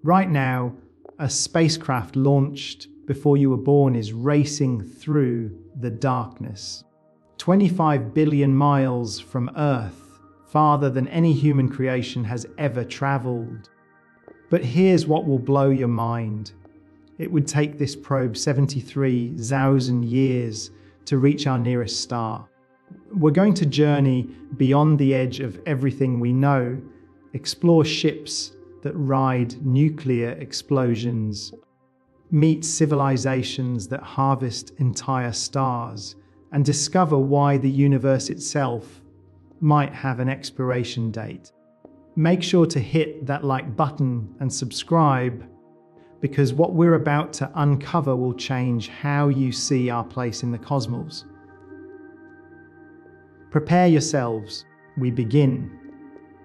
Right now, a spacecraft launched before you were born is racing through the darkness. 25 billion miles from Earth, farther than any human creation has ever traveled. But here's what will blow your mind. It would take this probe 73,000 years to reach our nearest star. We're going to journey beyond the edge of everything we know, explore ships that ride nuclear explosions, meet civilizations that harvest entire stars, and discover why the universe itself might have an expiration date. Make sure to hit that like button and subscribe, because what we're about to uncover will change how you see our place in the cosmos. Prepare yourselves. We begin.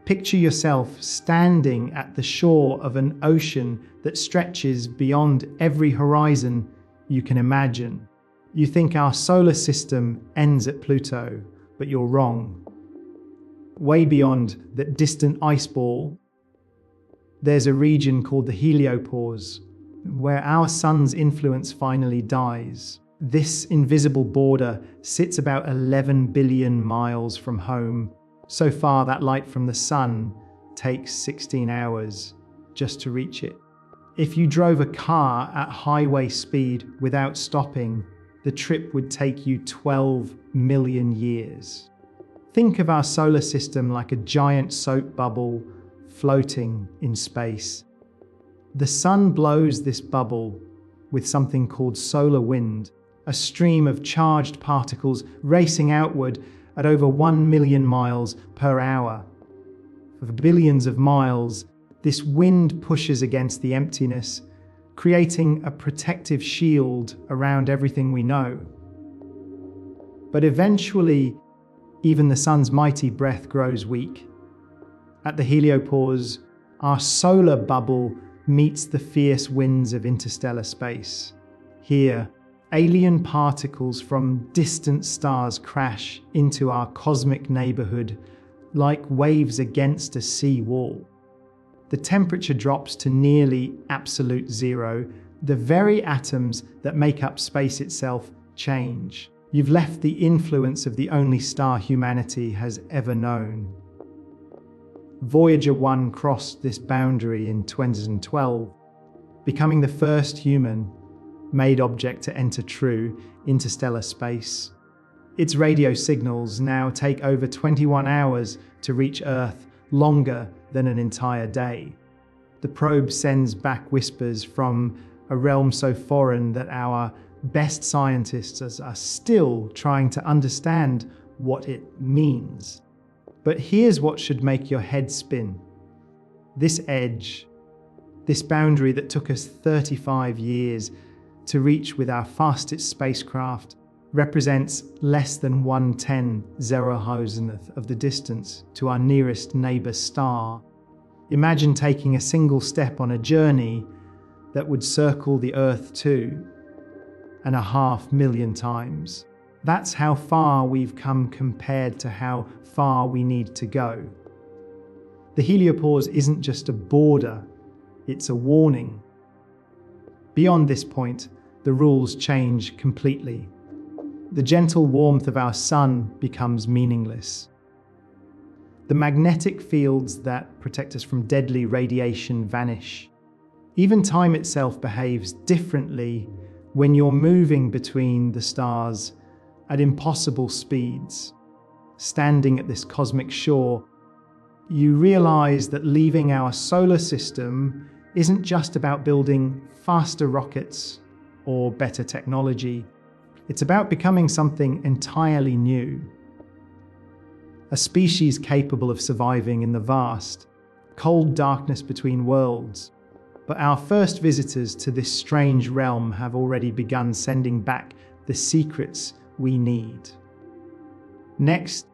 Picture yourself standing at the shore of an ocean that stretches beyond every horizon you can imagine. You think our solar system ends at Pluto, but you're wrong. Way beyond that distant ice ball, there's a region called the heliopause, where our sun's influence finally dies. This invisible border sits about 11 billion miles from home. So far, that light from the sun takes 16 hours just to reach it. If you drove a car at highway speed without stopping, the trip would take you 12 million years. Think of our solar system like a giant soap bubble floating in space. The sun blows this bubble with something called solar wind, a stream of charged particles racing outward at over 1 million miles per hour. For billions of miles, this wind pushes against the emptiness, creating a protective shield around everything we know. But eventually, even the sun's mighty breath grows weak. At the heliopause, our solar bubble meets the fierce winds of interstellar space. Here, alien particles from distant stars crash into our cosmic neighborhood like waves against a sea wall. The temperature drops to nearly absolute zero. The very atoms that make up space itself change. You've left the influence of the only star humanity has ever known. Voyager 1 crossed this boundary in 2012, becoming the first human-made object to enter true interstellar space. Its radio signals now take over 21 hours to reach Earth, longer than an entire day. The probe sends back whispers from a realm so foreign that our best scientists are still trying to understand what it means. But here's what should make your head spin. This edge, this boundary that took us 35 years to reach with our fastest spacecraft, represents less than 1/10,000th of the distance to our nearest neighbor star. Imagine taking a single step on a journey that would circle the Earth 2.5 million times. That's how far we've come compared to how far we need to go. The heliopause isn't just a border, it's a warning. Beyond this point, the rules change completely. The gentle warmth of our sun becomes meaningless. The magnetic fields that protect us from deadly radiation vanish. Even time itself behaves differently when you're moving between the stars at impossible speeds. Standing at this cosmic shore, you realize that leaving our solar system isn't just about building faster rockets or better technology. It's about becoming something entirely new. A species capable of surviving in the vast, cold darkness between worlds. But our first visitors to this strange realm have already begun sending back the secrets we need. Next,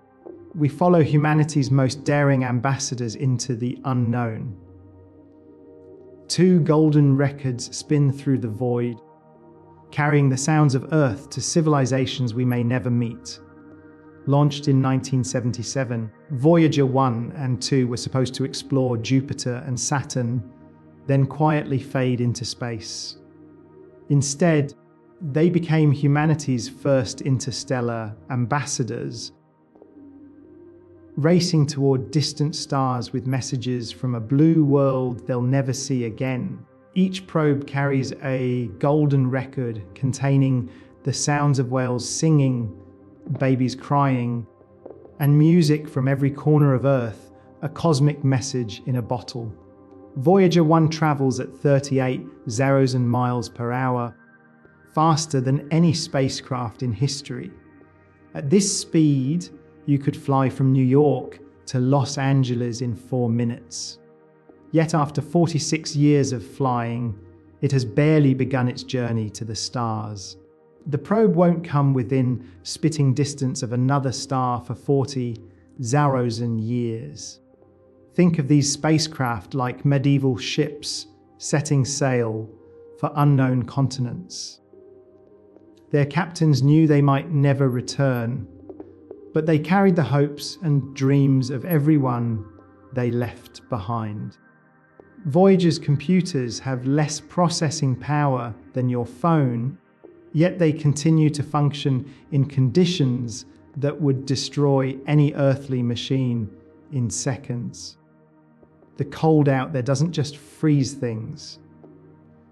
we follow humanity's most daring ambassadors into the unknown. 2 golden records spin through the void, carrying the sounds of Earth to civilizations we may never meet. Launched in 1977, Voyager 1 and 2 were supposed to explore Jupiter and Saturn, then quietly fade into space. Instead, they became humanity's first interstellar ambassadors, racing toward distant stars with messages from a blue world they'll never see again. Each probe carries a golden record containing the sounds of whales singing, babies crying, and music from every corner of Earth, a cosmic message in a bottle. Voyager 1 travels at 38,000 miles per hour, faster than any spacecraft in history. At this speed, you could fly from New York to Los Angeles in 4 minutes. Yet after 46 years of flying, it has barely begun its journey to the stars. The probe won't come within spitting distance of another star for 40,000 years. Think of these spacecraft like medieval ships setting sail for unknown continents. Their captains knew they might never return, but they carried the hopes and dreams of everyone they left behind. Voyager's computers have less processing power than your phone, yet they continue to function in conditions that would destroy any earthly machine in seconds. The cold out there doesn't just freeze things,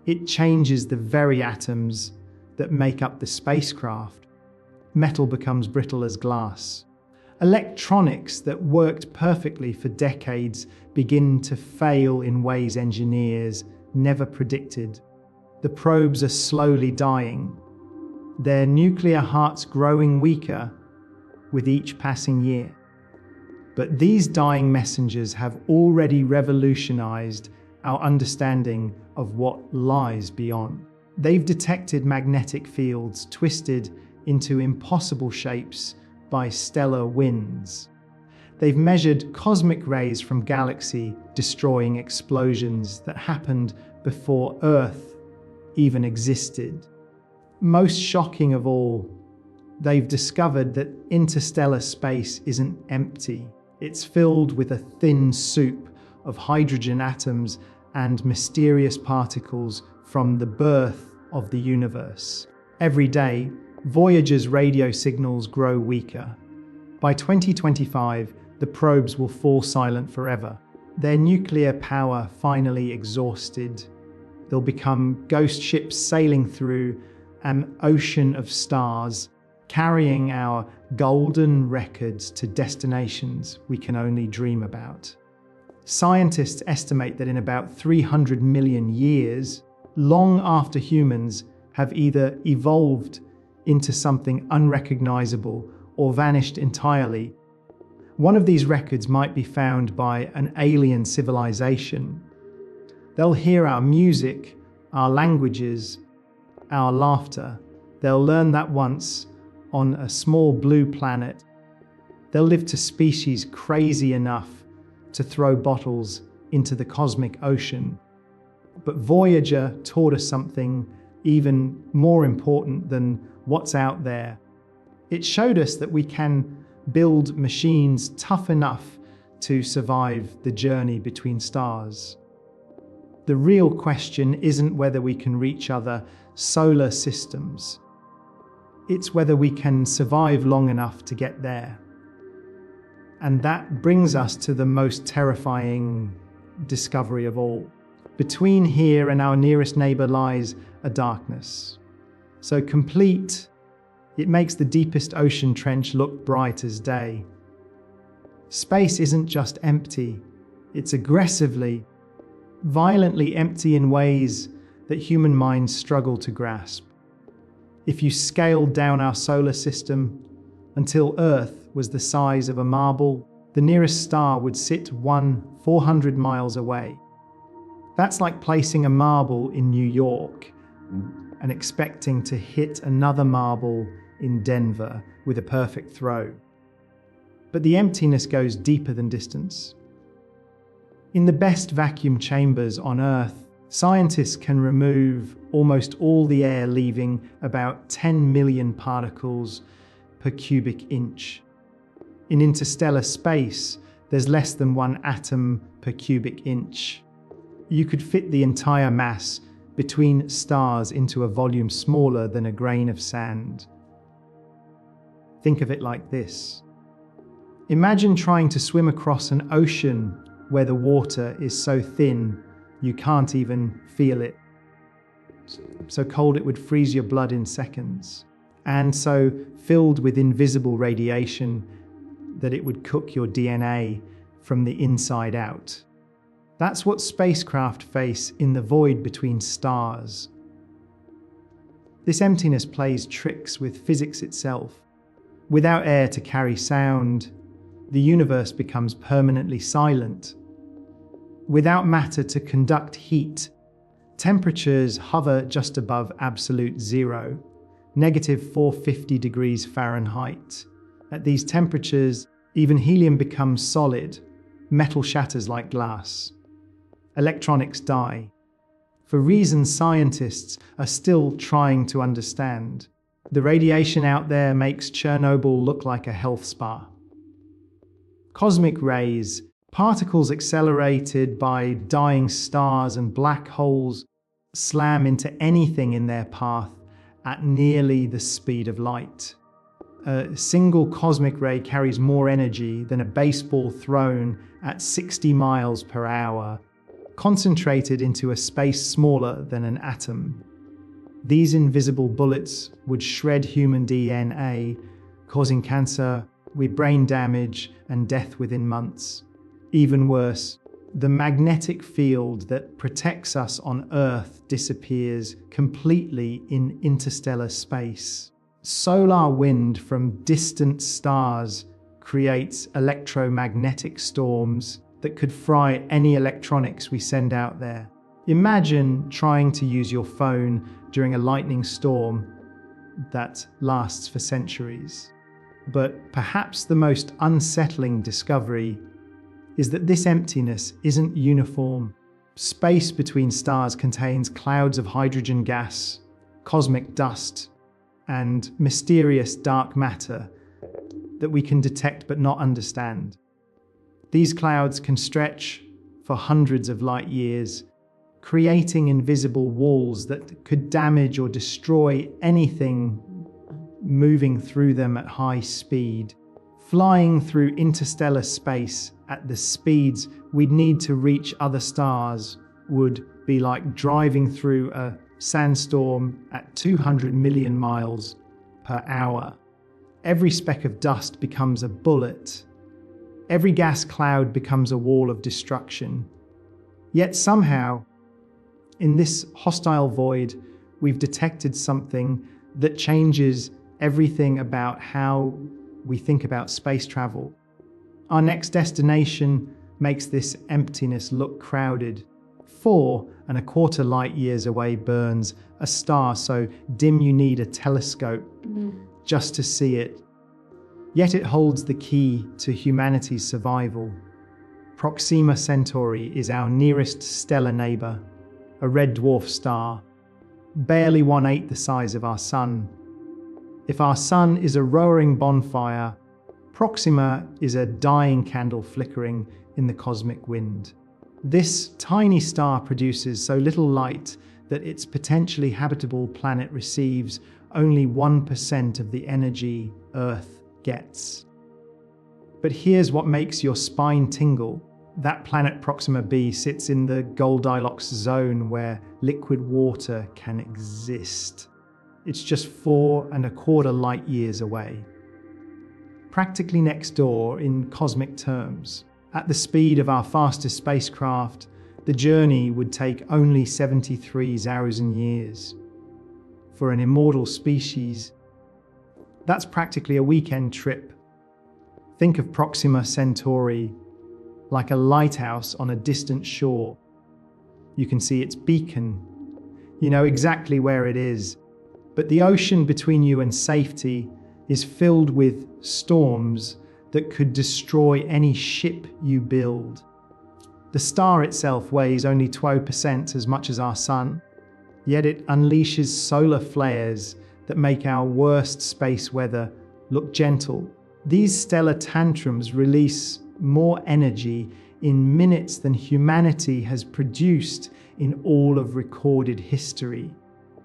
it changes the very atoms that make up the spacecraft. Metal becomes brittle as glass. Electronics that worked perfectly for decades begin to fail in ways engineers never predicted. The probes are slowly dying, their nuclear hearts growing weaker with each passing year. But these dying messengers have already revolutionized our understanding of what lies beyond. They've detected magnetic fields twisted into impossible shapes by stellar winds. They've measured cosmic rays from galaxy-destroying explosions that happened before Earth even existed. Most shocking of all, they've discovered that interstellar space isn't empty. It's filled with a thin soup of hydrogen atoms and mysterious particles from the birth of the universe. Every day, Voyager's radio signals grow weaker. By 2025, the probes will fall silent forever. Their nuclear power finally exhausted, they'll become ghost ships sailing through an ocean of stars, carrying our golden records to destinations we can only dream about. Scientists estimate that in about 300 million years, long after humans have either evolved into something unrecognizable or vanished entirely, one of these records might be found by an alien civilization. They'll hear our music, our languages, our laughter. They'll learn that once, on a small blue planet, they'll live to species crazy enough to throw bottles into the cosmic ocean. But Voyager taught us something even more important than what's out there. It showed us that we can build machines tough enough to survive the journey between stars. The real question isn't whether we can reach other solar systems. It's whether we can survive long enough to get there. And that brings us to the most terrifying discovery of all. Between here and our nearest neighbor lies a darkness. So complete, it makes the deepest ocean trench look bright as day. Space isn't just empty, it's aggressively, violently empty in ways that human minds struggle to grasp. If you scaled down our solar system until Earth was the size of a marble, the nearest star would sit 400 miles away. That's like placing a marble in New York and expecting to hit another marble in Denver with a perfect throw. But the emptiness goes deeper than distance. In the best vacuum chambers on Earth, scientists can remove almost all the air, leaving about 10 million particles per cubic inch. In interstellar space, there's less than 1 atom per cubic inch. You could fit the entire mass between stars into a volume smaller than a grain of sand. Think of it like this. Imagine trying to swim across an ocean where the water is so thin you can't even feel it. So cold it would freeze your blood in seconds, and so filled with invisible radiation that it would cook your DNA from the inside out. That's what spacecraft face in the void between stars. This emptiness plays tricks with physics itself. Without air to carry sound, the universe becomes permanently silent. Without matter to conduct heat, temperatures hover just above absolute zero, -450 degrees Fahrenheit. At these temperatures, even helium becomes solid, metal shatters like glass. Electronics die, for reasons scientists are still trying to understand. The radiation out there makes Chernobyl look like a health spa. Cosmic rays, particles accelerated by dying stars and black holes, slam into anything in their path at nearly the speed of light. A single cosmic ray carries more energy than a baseball thrown at 60 miles per hour, concentrated into a space smaller than an atom. These invisible bullets would shred human DNA, causing cancer, with brain damage and death within months. Even worse, the magnetic field that protects us on Earth disappears completely in interstellar space. Solar wind from distant stars creates electromagnetic storms that could fry any electronics we send out there. Imagine trying to use your phone during a lightning storm that lasts for centuries. But perhaps the most unsettling discovery is that this emptiness isn't uniform. Space between stars contains clouds of hydrogen gas, cosmic dust, and mysterious dark matter that we can detect but not understand. These clouds can stretch for hundreds of light years, creating invisible walls that could damage or destroy anything moving through them at high speed. Flying through interstellar space at the speeds we'd need to reach other stars would be like driving through a sandstorm at 200 million miles per hour. Every speck of dust becomes a bullet. Every gas cloud becomes a wall of destruction. Yet somehow, in this hostile void, we've detected something that changes everything about how we think about space travel. Our next destination makes this emptiness look crowded. 4.25 light years away burns a star so dim you need a telescope just to see it. Yet it holds the key to humanity's survival. Proxima Centauri is our nearest stellar neighbor, a red dwarf star, barely 1/8 the size of our sun. If our sun is a roaring bonfire, Proxima is a dying candle flickering in the cosmic wind. This tiny star produces so little light that its potentially habitable planet receives only 1% of the energy Earth gets. But here's what makes your spine tingle. That planet Proxima b sits in the Goldilocks zone where liquid water can exist. It's just 4.25 light years away. Practically next door in cosmic terms. At the speed of our fastest spacecraft, the journey would take only 73,000 years. For an immortal species, that's practically a weekend trip. Think of Proxima Centauri like a lighthouse on a distant shore. You can see its beacon. You know exactly where it is. But the ocean between you and safety is filled with storms that could destroy any ship you build. The star itself weighs only 12% as much as our sun, yet it unleashes solar flares that make our worst space weather look gentle. These stellar tantrums release more energy in minutes than humanity has produced in all of recorded history.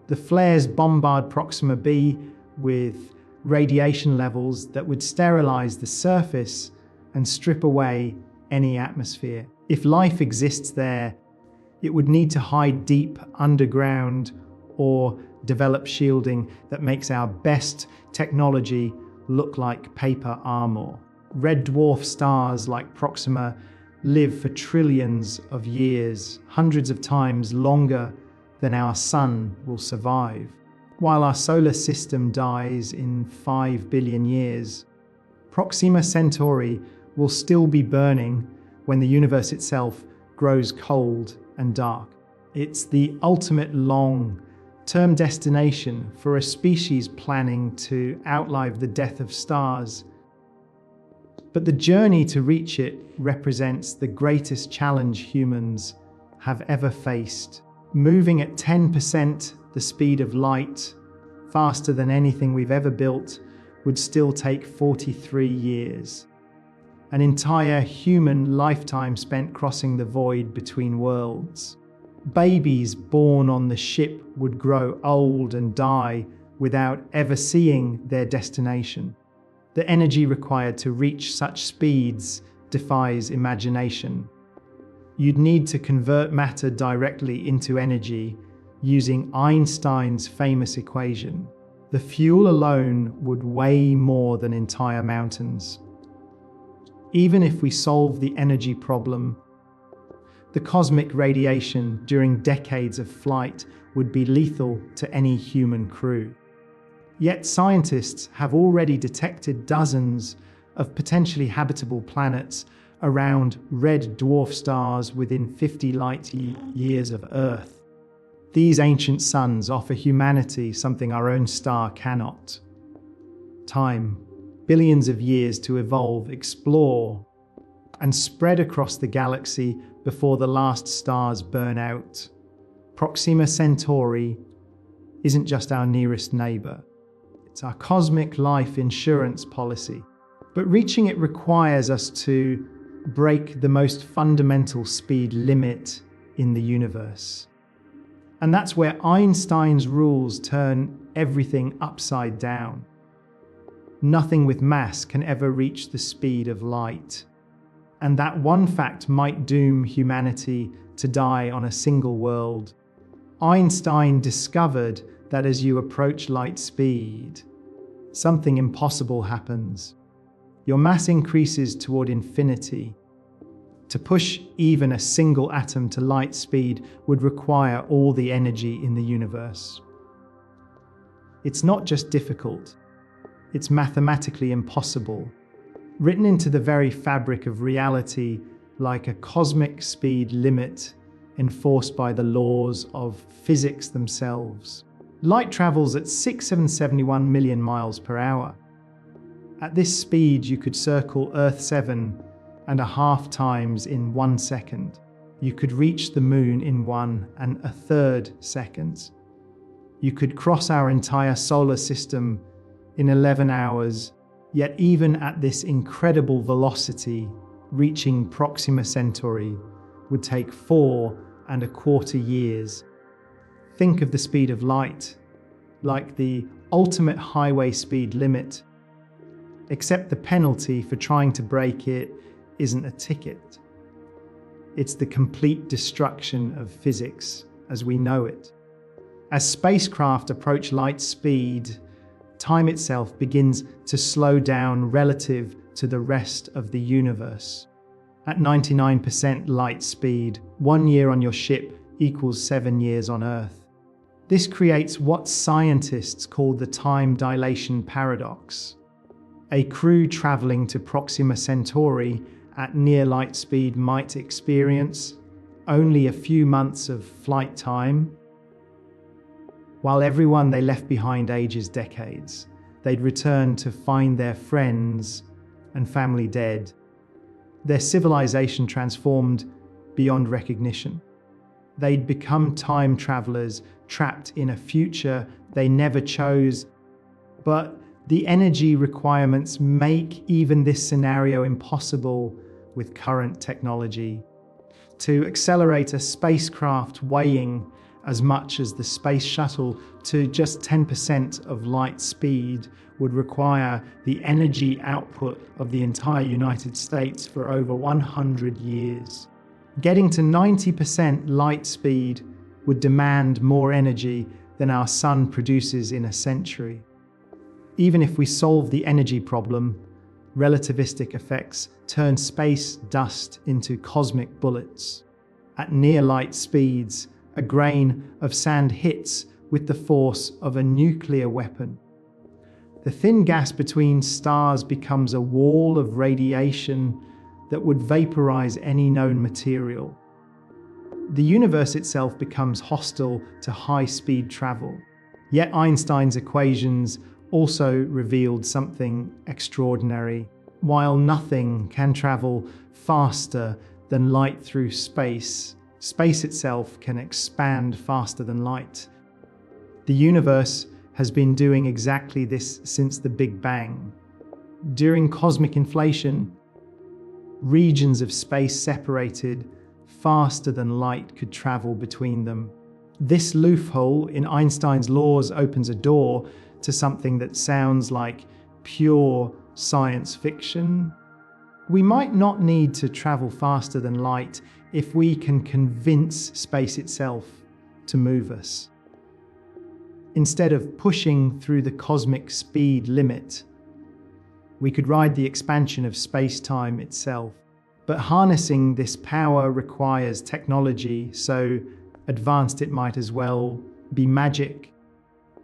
The flares bombard Proxima b with radiation levels that would sterilize the surface and strip away any atmosphere. If life exists there, it would need to hide deep underground or develop shielding that makes our best technology look like paper armor. Red dwarf stars like Proxima live for trillions of years, hundreds of times longer than our sun will survive. While our solar system dies in 5 billion years, Proxima Centauri will still be burning when the universe itself grows cold and dark. It's the ultimate long-term destination for a species planning to outlive the death of stars. But the journey to reach it represents the greatest challenge humans have ever faced. Moving at 10% the speed of light, faster than anything we've ever built, would still take 43 years. An entire human lifetime spent crossing the void between worlds. Babies born on the ship would grow old and die without ever seeing their destination. The energy required to reach such speeds defies imagination. You'd need to convert matter directly into energy using Einstein's famous equation. The fuel alone would weigh more than entire mountains. Even if we solve the energy problem, the cosmic radiation during decades of flight would be lethal to any human crew. Yet scientists have already detected dozens of potentially habitable planets around red dwarf stars within 50 light years of Earth. These ancient suns offer humanity something our own star cannot: time, billions of years to evolve, explore, and spread across the galaxy before the last stars burn out. Proxima Centauri isn't just our nearest neighbor. It's our cosmic life insurance policy. But reaching it requires us to break the most fundamental speed limit in the universe. And that's where Einstein's rules turn everything upside down. Nothing with mass can ever reach the speed of light. And that one fact might doom humanity to die on a single world. Einstein discovered that as you approach light speed, something impossible happens. Your mass increases toward infinity. To push even a single atom to light speed would require all the energy in the universe. It's not just difficult, it's mathematically impossible, written into the very fabric of reality like a cosmic speed limit enforced by the laws of physics themselves. Light travels at 671 million miles per hour. At this speed, you could circle Earth 7.5 times in 1 second. You could reach the moon in 1.33 seconds. You could cross our entire solar system in 11 hours, yet even at this incredible velocity, reaching Proxima Centauri would take 4.25 years. Think of the speed of light, like the ultimate highway speed limit, except the penalty for trying to break it isn't a ticket. It's the complete destruction of physics as we know it. As spacecraft approach light speed, time itself begins to slow down relative to the rest of the universe. At 99% light speed, 1 year on your ship equals 7 years on Earth. This creates what scientists call the time dilation paradox. A crew traveling to Proxima Centauri at near light speed might experience only a few months of flight time, while everyone they left behind ages decades. They'd return to find their friends and family dead, their civilization transformed beyond recognition. They'd become time travelers trapped in a future they never chose, but the energy requirements make even this scenario impossible. with current technology. To accelerate a spacecraft weighing as much as the space shuttle to just 10% of light speed would require the energy output of the entire United States for over 100 years. Getting to 90% light speed would demand more energy than our sun produces in a century. Even if we solve the energy problem, relativistic effects turn space dust into cosmic bullets. At near light speeds, a grain of sand hits with the force of a nuclear weapon. The thin gas between stars becomes a wall of radiation that would vaporize any known material. The universe itself becomes hostile to high-speed travel. Yet Einstein's equations also revealed something extraordinary. While nothing can travel faster than light through space, space itself can expand faster than light. The universe has been doing exactly this since the Big Bang. During cosmic inflation, regions of space separated faster than light could travel between them. This loophole in Einstein's laws opens a door to something that sounds like pure science fiction. We might not need to travel faster than light if we can convince space itself to move us. Instead of pushing through the cosmic speed limit, we could ride the expansion of space-time itself. But harnessing this power requires technology, so advanced it might as well be magic.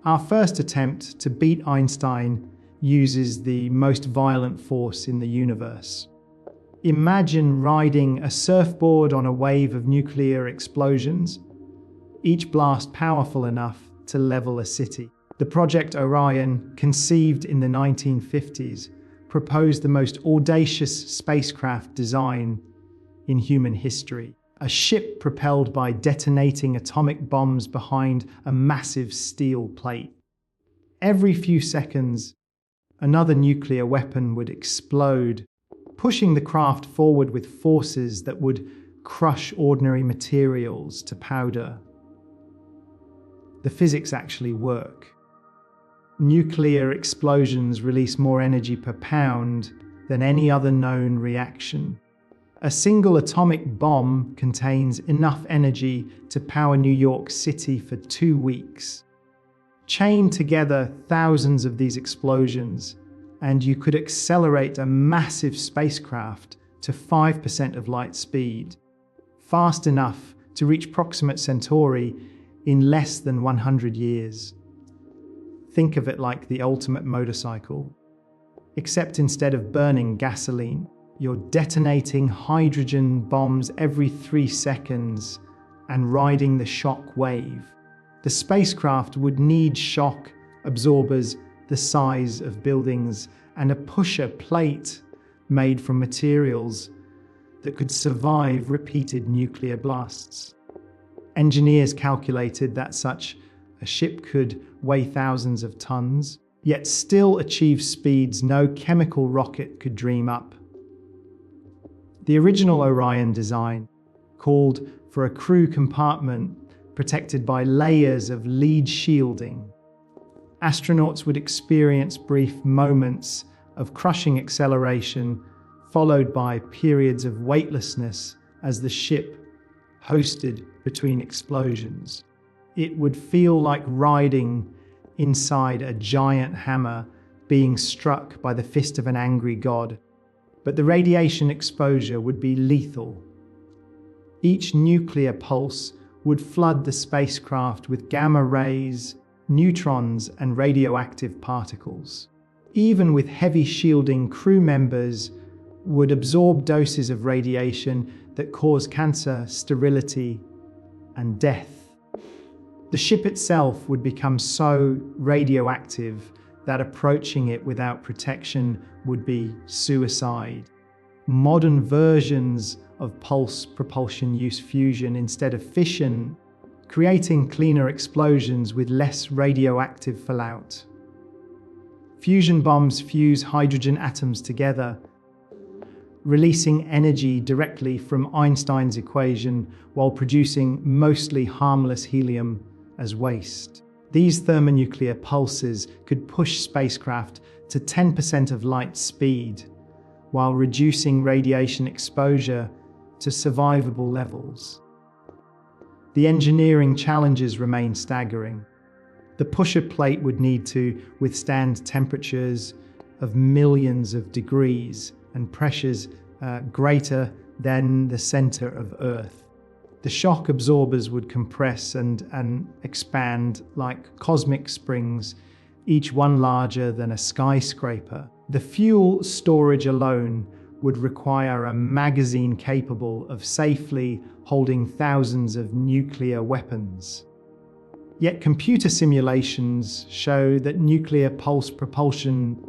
Our first attempt to beat Einstein uses the most violent force in the universe. Imagine riding a surfboard on a wave of nuclear explosions, each blast powerful enough to level a city. The Project Orion, conceived in the 1950s, proposed the most audacious spacecraft design in human history. A ship propelled by detonating atomic bombs behind a massive steel plate. Every few seconds, another nuclear weapon would explode, pushing the craft forward with forces that would crush ordinary materials to powder. The physics actually work. Nuclear explosions release more energy per pound than any other known reaction. A single atomic bomb contains enough energy to power New York City for 2 weeks. Chain together thousands of these explosions, and you could accelerate a massive spacecraft to 5% of light speed, fast enough to reach Proxima Centauri in less than 100 years. Think of it like the ultimate motorcycle, except instead of burning gasoline, you're detonating hydrogen bombs every 3 seconds and riding the shock wave. The spacecraft would need shock absorbers the size of buildings and a pusher plate made from materials that could survive repeated nuclear blasts. Engineers calculated that such a ship could weigh thousands of tons, yet still achieve speeds no chemical rocket could dream up. The original Orion design called for a crew compartment protected by layers of lead shielding. Astronauts would experience brief moments of crushing acceleration, followed by periods of weightlessness as the ship hosted between explosions. It would feel like riding inside a giant hammer being struck by the fist of an angry god. But the radiation exposure would be lethal. Each nuclear pulse would flood the spacecraft with gamma rays, neutrons, and radioactive particles. Even with heavy shielding, crew members would absorb doses of radiation that cause cancer, sterility, and death. The ship itself would become so radioactive that approaching it without protection would be suicide. Modern versions of pulse propulsion use fusion instead of fission, creating cleaner explosions with less radioactive fallout. Fusion bombs fuse hydrogen atoms together, releasing energy directly from Einstein's equation while producing mostly harmless helium as waste. These thermonuclear pulses could push spacecraft to 10% of light speed, while reducing radiation exposure to survivable levels. The engineering challenges remain staggering. The pusher plate would need to withstand temperatures of millions of degrees and pressures greater than the center of Earth. The shock absorbers would compress and expand like cosmic springs, each one larger than a skyscraper. The fuel storage alone would require a magazine capable of safely holding thousands of nuclear weapons. Yet computer simulations show that nuclear pulse propulsion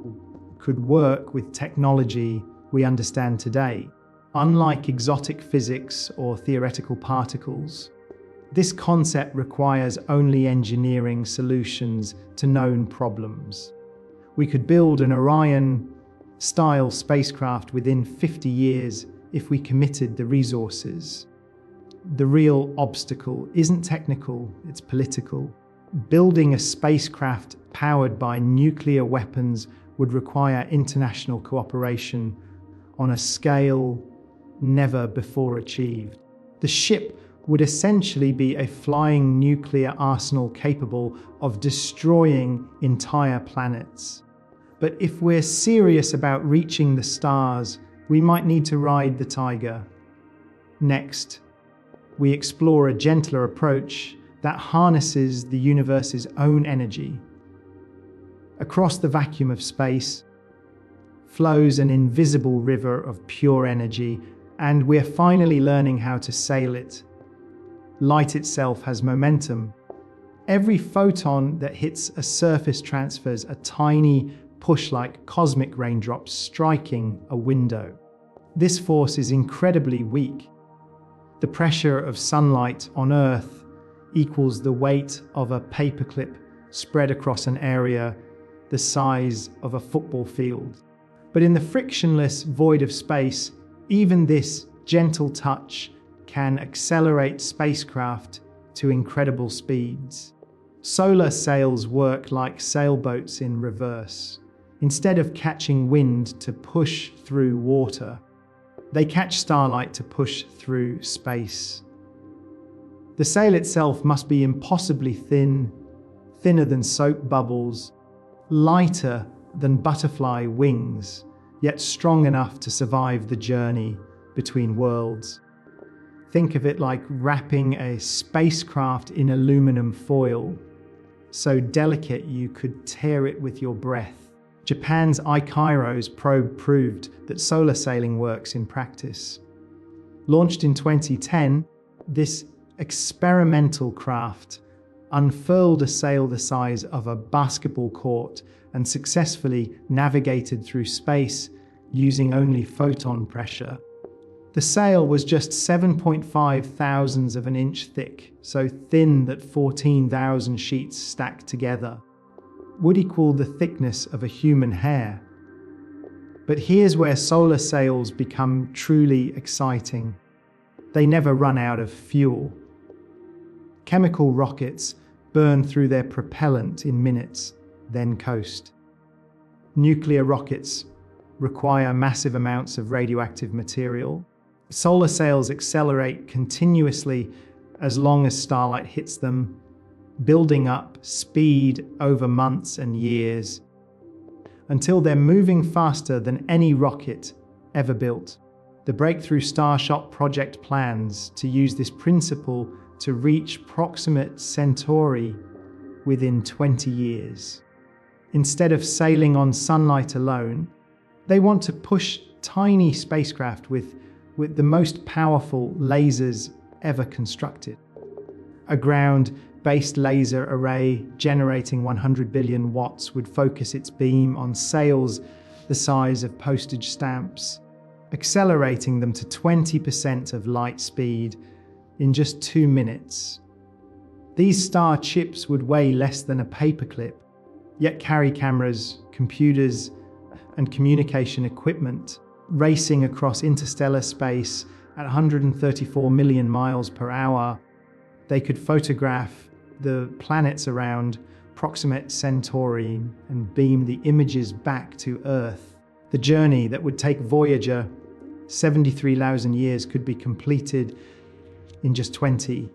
could work with technology we understand today. Unlike exotic physics or theoretical particles, this concept requires only engineering solutions to known problems. We could build an Orion-style spacecraft within 50 years if we committed the resources. The real obstacle isn't technical, it's political. Building a spacecraft powered by nuclear weapons would require international cooperation on a scale never before achieved. The ship would essentially be a flying nuclear arsenal capable of destroying entire planets. But if we're serious about reaching the stars, we might need to ride the tiger. Next, we explore a gentler approach that harnesses the universe's own energy. Across the vacuum of space flows an invisible river of pure energy, and we're finally learning how to sail it. Light itself has momentum. Every photon that hits a surface transfers a tiny push like cosmic raindrops striking a window. This force is incredibly weak. The pressure of sunlight on Earth equals the weight of a paperclip spread across an area the size of a football field. But in the frictionless void of space, even this gentle touch can accelerate spacecraft to incredible speeds. Solar sails work like sailboats in reverse. Instead of catching wind to push through water, they catch starlight to push through space. The sail itself must be impossibly thin, thinner than soap bubbles, lighter than butterfly wings, yet strong enough to survive the journey between worlds. Think of it like wrapping a spacecraft in aluminum foil, so delicate you could tear it with your breath. Japan's Ikairo's probe proved that solar sailing works in practice. Launched in 2010, this experimental craft unfurled a sail the size of a basketball court and successfully navigated through space using only photon pressure. The sail was just 7.5 thousandths of an inch thick, so thin that 14,000 sheets stacked together would equal the thickness of a human hair. But here's where solar sails become truly exciting. They never run out of fuel. Chemical rockets burn through their propellant in minutes, then coast. Nuclear rockets require massive amounts of radioactive material. Solar sails accelerate continuously as long as starlight hits them, building up speed over months and years, until they're moving faster than any rocket ever built. The Breakthrough Starshot project plans to use this principle to reach Proxima Centauri within 20 years. Instead of sailing on sunlight alone, they want to push tiny spacecraft with the most powerful lasers ever constructed. A ground-based laser array generating 100 billion watts would focus its beam on sails the size of postage stamps, accelerating them to 20% of light speed in just 2 minutes. These star chips would weigh less than a paperclip, yet carry cameras, computers, and communication equipment racing across interstellar space at 134 million miles per hour. They could photograph the planets around Proxima Centauri and beam the images back to Earth. The journey that would take Voyager 73,000 years could be completed in just 20.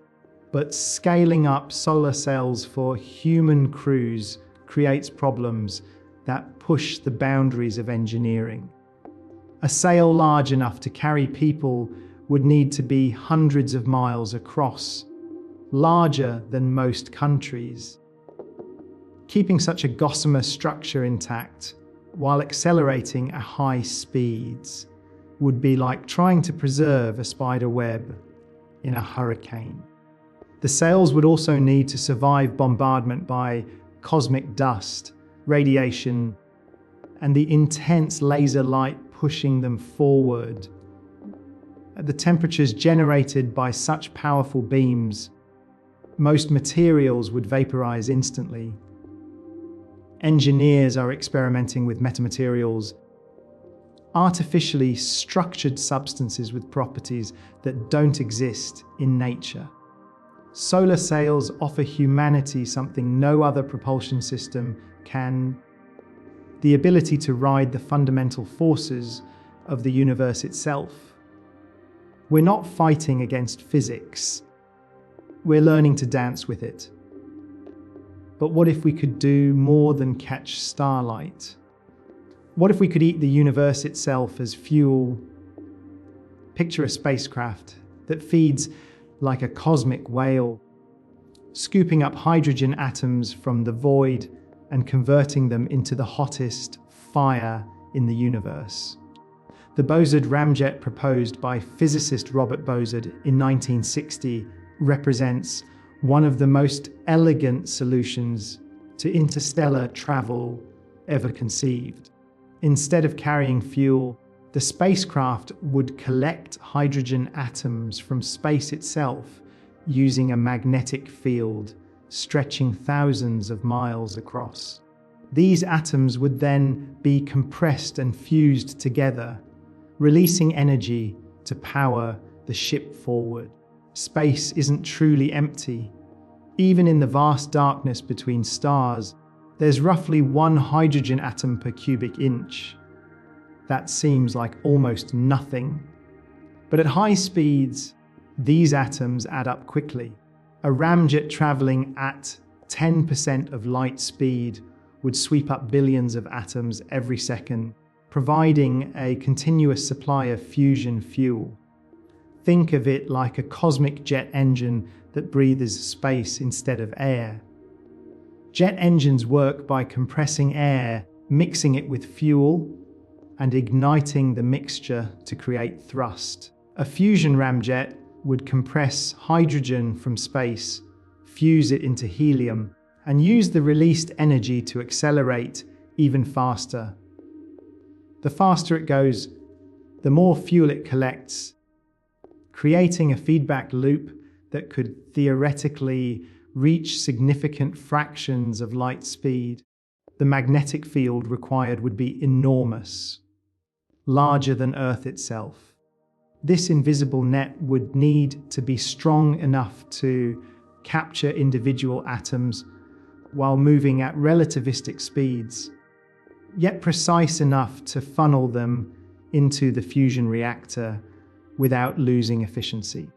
But scaling up solar cells for human crews creates problems that push the boundaries of engineering. A sail large enough to carry people would need to be hundreds of miles across, larger than most countries. Keeping such a gossamer structure intact while accelerating at high speeds would be like trying to preserve a spider web in a hurricane. The sails would also need to survive bombardment by cosmic dust, radiation, and the intense laser light pushing them forward. At the temperatures generated by such powerful beams, most materials would vaporize instantly. Engineers are experimenting with metamaterials, artificially structured substances with properties that don't exist in nature. Solar sails offer humanity something no other propulsion system can: the ability to ride the fundamental forces of the universe itself. We're not fighting against physics. We're learning to dance with it. But what if we could do more than catch starlight? What if we could eat the universe itself as fuel? Picture a spacecraft that feeds like a cosmic whale, scooping up hydrogen atoms from the void and converting them into the hottest fire in the universe. The Bozard ramjet proposed by physicist Robert Bozard in 1960 represents one of the most elegant solutions to interstellar travel ever conceived. Instead of carrying fuel, the spacecraft would collect hydrogen atoms from space itself using a magnetic field stretching thousands of miles across. These atoms would then be compressed and fused together, releasing energy to power the ship forward. Space isn't truly empty. Even in the vast darkness between stars, there's roughly 1 hydrogen atom per cubic inch. That seems like almost nothing. But at high speeds, these atoms add up quickly. A ramjet traveling at 10% of light speed would sweep up billions of atoms every second, providing a continuous supply of fusion fuel. Think of it like a cosmic jet engine that breathes space instead of air. Jet engines work by compressing air, mixing it with fuel, and igniting the mixture to create thrust. A fusion ramjet would compress hydrogen from space, fuse it into helium, and use the released energy to accelerate even faster. The faster it goes, the more fuel it collects, creating a feedback loop that could theoretically reach significant fractions of light speed. The magnetic field required would be enormous, larger than Earth itself. This invisible net would need to be strong enough to capture individual atoms while moving at relativistic speeds, yet precise enough to funnel them into the fusion reactor without losing efficiency.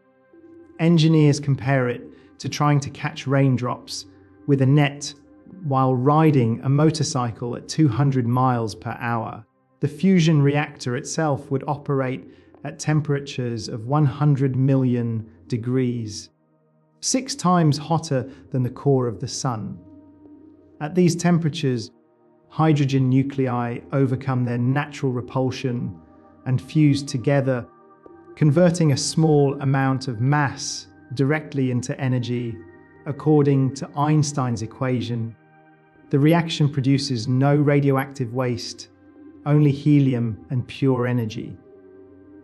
Engineers compare it to trying to catch raindrops with a net while riding a motorcycle at 200 miles per hour. The fusion reactor itself would operate at temperatures of 100 million degrees, 6 times hotter than the core of the sun. At these temperatures, hydrogen nuclei overcome their natural repulsion and fuse together, converting a small amount of mass directly into energy. According to Einstein's equation, the reaction produces no radioactive waste, only helium and pure energy.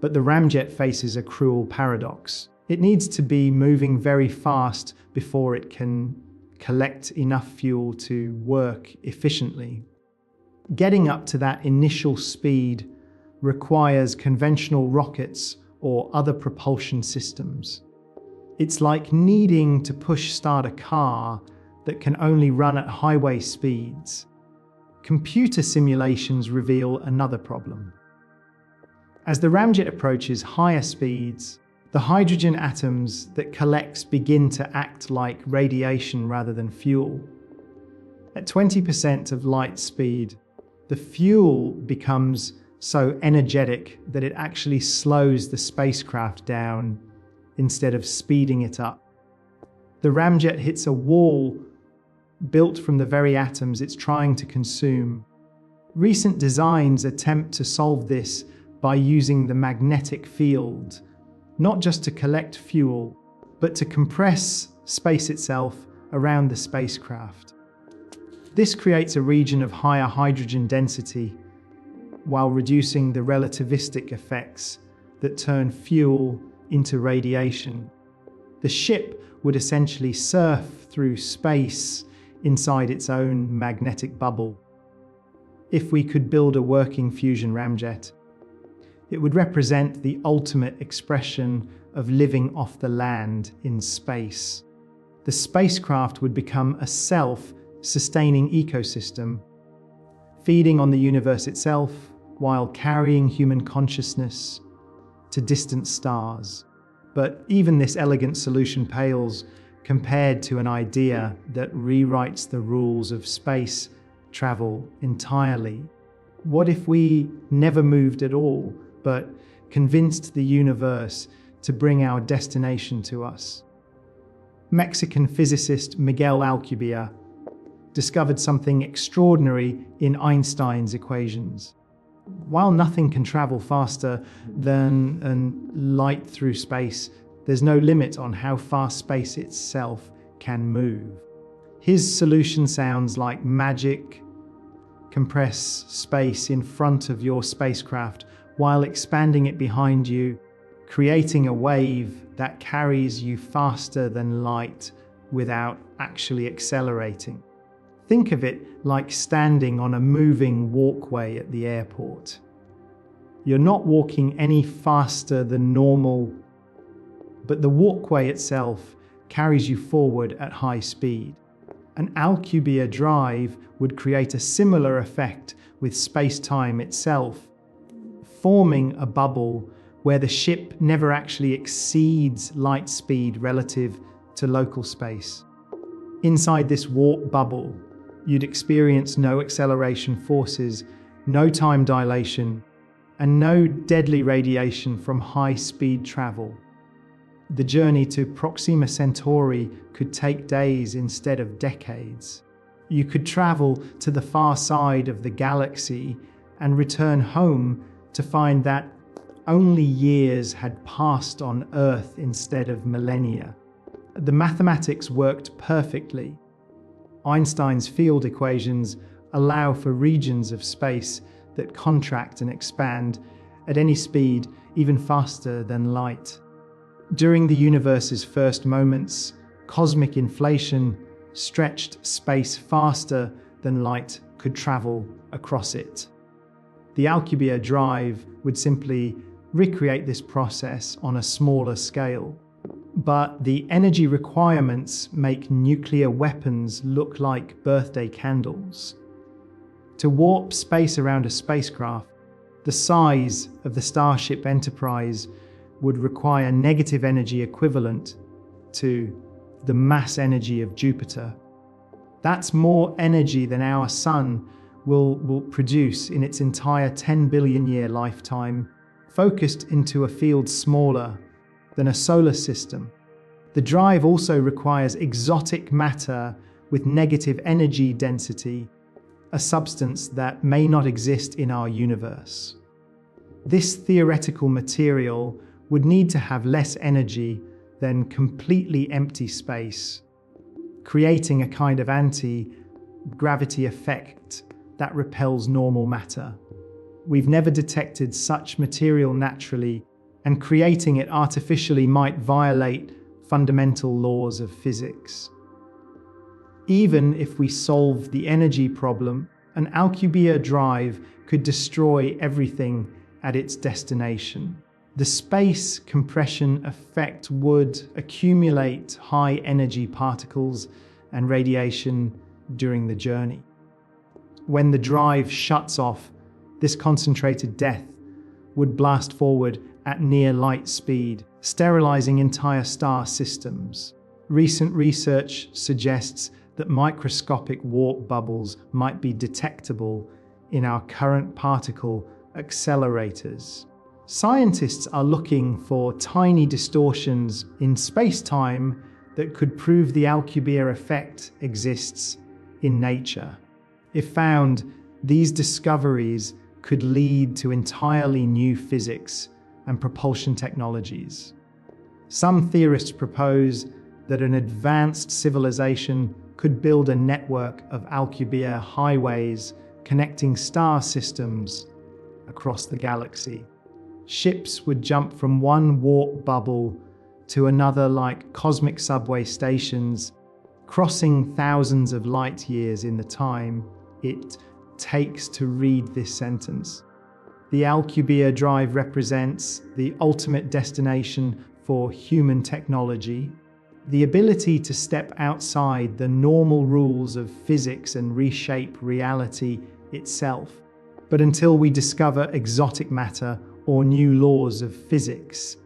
But the ramjet faces a cruel paradox. It needs to be moving very fast before it can collect enough fuel to work efficiently. Getting up to that initial speed requires conventional rockets or other propulsion systems. It's like needing to push-start a car that can only run at highway speeds. Computer simulations reveal another problem. As the ramjet approaches higher speeds, the hydrogen atoms that collects begin to act like radiation rather than fuel. At 20% of light speed, the fuel becomes so energetic that it actually slows the spacecraft down instead of speeding it up. The ramjet hits a wall built from the very atoms it's trying to consume. Recent designs attempt to solve this by using the magnetic field, not just to collect fuel, but to compress space itself around the spacecraft. This creates a region of higher hydrogen density while reducing the relativistic effects that turn fuel into radiation. The ship would essentially surf through space inside its own magnetic bubble. If we could build a working fusion ramjet, it would represent the ultimate expression of living off the land in space. The spacecraft would become a self-sustaining ecosystem, feeding on the universe itself while carrying human consciousness to distant stars. But even this elegant solution pales compared to an idea that rewrites the rules of space travel entirely. What if we never moved at all, but convinced the universe to bring our destination to us? Mexican physicist Miguel Alcubierre discovered something extraordinary in Einstein's equations. While nothing can travel faster than light through space, there's no limit on how fast space itself can move. His solution sounds like magic. Compress space in front of your spacecraft while expanding it behind you, creating a wave that carries you faster than light without actually accelerating. Think of it like standing on a moving walkway at the airport. You're not walking any faster than normal, but the walkway itself carries you forward at high speed. An Alcubierre drive would create a similar effect with space-time itself, forming a bubble where the ship never actually exceeds light speed relative to local space. Inside this warp bubble, you'd experience no acceleration forces, no time dilation, and no deadly radiation from high-speed travel. The journey to Proxima Centauri could take days instead of decades. You could travel to the far side of the galaxy and return home to find that only years had passed on Earth instead of millennia. The mathematics worked perfectly. Einstein's field equations allow for regions of space that contract and expand at any speed, even faster than light. During the universe's first moments, cosmic inflation stretched space faster than light could travel across it. The Alcubierre drive would simply recreate this process on a smaller scale. But the energy requirements make nuclear weapons look like birthday candles. To warp space around a spacecraft the size of the Starship Enterprise would require negative energy equivalent to the mass energy of Jupiter. That's more energy than our Sun will produce in its entire 10 billion year lifetime, focused into a field smaller than a solar system. The drive also requires exotic matter with negative energy density, a substance that may not exist in our universe. This theoretical material would need to have less energy than completely empty space, creating a kind of anti-gravity effect that repels normal matter. We've never detected such material naturally, and creating it artificially might violate fundamental laws of physics. Even if we solve the energy problem, an Alcubierre drive could destroy everything at its destination. The space compression effect would accumulate high-energy particles and radiation during the journey. When the drive shuts off, this concentrated death would blast forward at near light speed, sterilizing entire star systems. Recent research suggests that microscopic warp bubbles might be detectable in our current particle accelerators. Scientists are looking for tiny distortions in space-time that could prove the Alcubierre effect exists in nature. If found, these discoveries could lead to entirely new physics and propulsion technologies. Some theorists propose that an advanced civilization could build a network of Alcubierre highways connecting star systems across the galaxy. Ships would jump from one warp bubble to another like cosmic subway stations, crossing thousands of light years in the time it takes to read this sentence. The Alcubierre drive represents the ultimate destination for human technology, the ability to step outside the normal rules of physics and reshape reality itself. But until we discover exotic matter or new laws of physics,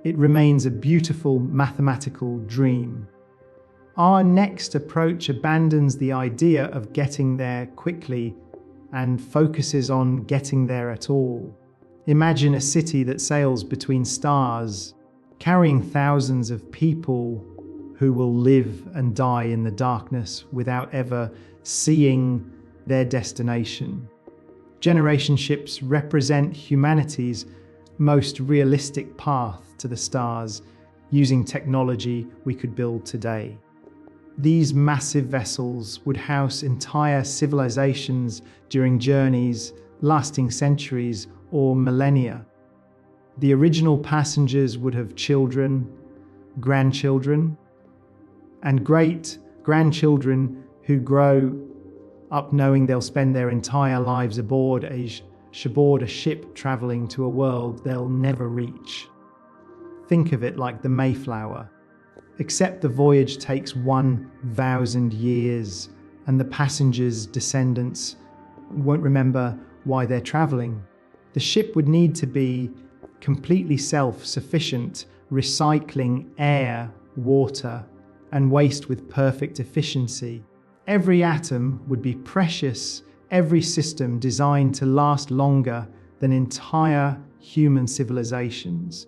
it remains a beautiful mathematical dream. Our next approach abandons the idea of getting there quickly and focuses on getting there at all. Imagine a city that sails between stars, carrying thousands of people who will live and die in the darkness without ever seeing their destination. Generation ships represent humanity's most realistic path to the stars using technology we could build today. These massive vessels would house entire civilizations during journeys lasting centuries or millennia. The original passengers would have children, grandchildren, and great-grandchildren who grow up knowing they'll spend their entire lives aboard a ship traveling to a world they'll never reach. Think of it like the Mayflower, except the voyage takes 1,000 years and the passengers' descendants won't remember why they're traveling. The ship would need to be completely self-sufficient, recycling air, water, and waste with perfect efficiency. Every atom would be precious, every system designed to last longer than entire human civilizations.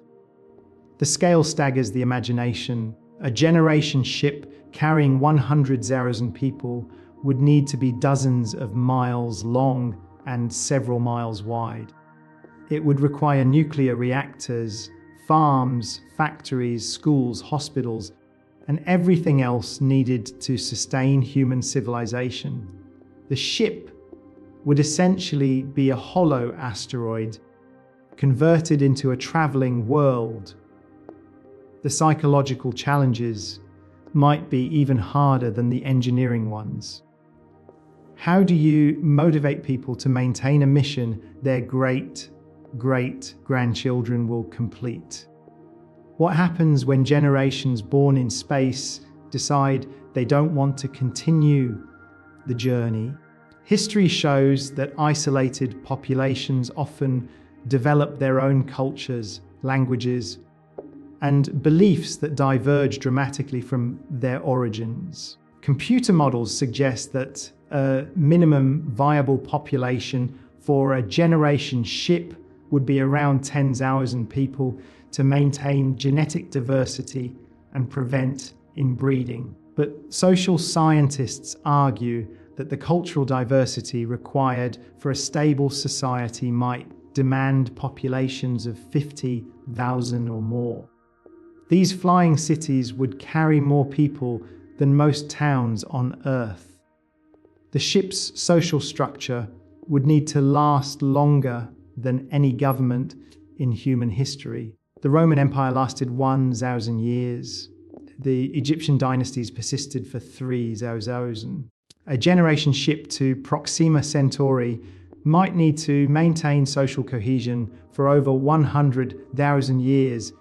The scale staggers the imagination. A generation ship carrying 100,000 people would need to be dozens of miles long and several miles wide. It would require nuclear reactors, farms, factories, schools, hospitals, and everything else needed to sustain human civilization. The ship would essentially be a hollow asteroid converted into a traveling world. The psychological challenges might be even harder than the engineering ones. How do you motivate people to maintain a mission their great-grandchildren will complete? What happens when generations born in space decide they don't want to continue the journey? History shows that isolated populations often develop their own cultures, languages, and beliefs that diverge dramatically from their origins. Computer models suggest that a minimum viable population for a generation ship would be around 10,000 people to maintain genetic diversity and prevent inbreeding. But social scientists argue that the cultural diversity required for a stable society might demand populations of 50,000 or more. These flying cities would carry more people than most towns on Earth. The ship's social structure would need to last longer than any government in human history. The Roman Empire lasted 1,000 years. The Egyptian dynasties persisted for 3,000. A generation ship to Proxima Centauri might need to maintain social cohesion for over 100,000 years.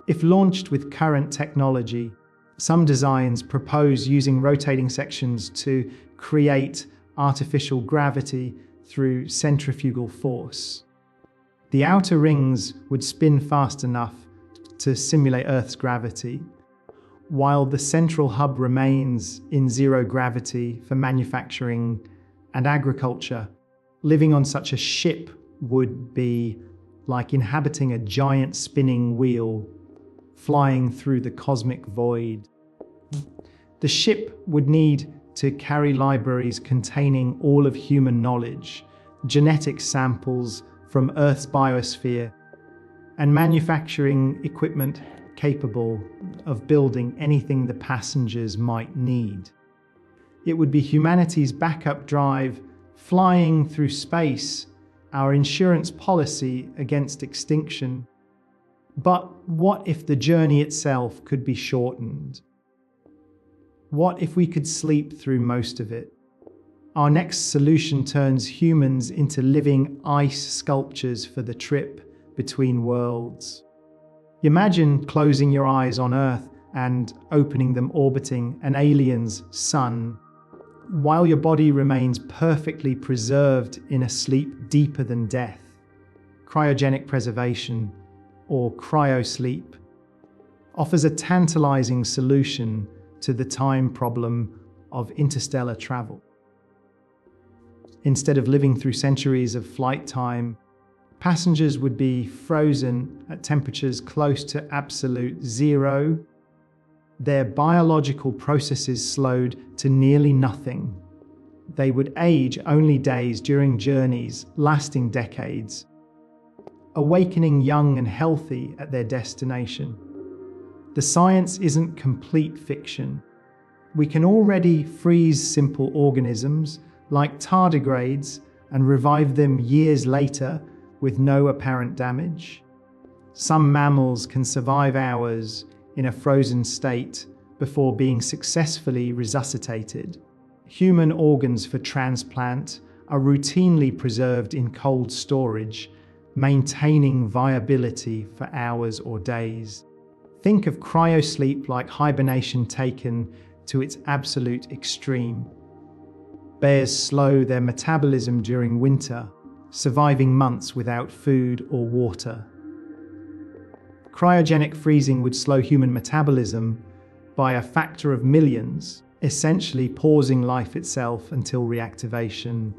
If launched with current technology, some designs propose using rotating sections to create artificial gravity through centrifugal force. The outer rings would spin fast enough to simulate Earth's gravity, while the central hub remains in zero gravity for manufacturing and agriculture. Living on such a ship would be like inhabiting a giant spinning wheel, flying through the cosmic void. The ship would need to carry libraries containing all of human knowledge, genetic samples from Earth's biosphere, and manufacturing equipment capable of building anything the passengers might need. It would be humanity's backup drive, flying through space, our insurance policy against extinction. But what if the journey itself could be shortened? What if we could sleep through most of it? Our next solution turns humans into living ice sculptures for the trip between worlds. Imagine closing your eyes on Earth and opening them orbiting an alien's sun, while your body remains perfectly preserved in a sleep deeper than death. Cryogenic preservation, or cryosleep, offers a tantalizing solution to the time problem of interstellar travel. Instead of living through centuries of flight time, passengers would be frozen at temperatures close to absolute zero, their biological processes slowed to nearly nothing. They would age only days during journeys lasting decades, awakening young and healthy at their destination. The science isn't complete fiction. We can already freeze simple organisms like tardigrades and revive them years later with no apparent damage. Some mammals can survive hours in a frozen state before being successfully resuscitated. Human organs for transplant are routinely preserved in cold storage, maintaining viability for hours or days. Think of cryosleep like hibernation taken to its absolute extreme. Bears slow their metabolism during winter, surviving months without food or water. Cryogenic freezing would slow human metabolism by a factor of millions, essentially pausing life itself until reactivation.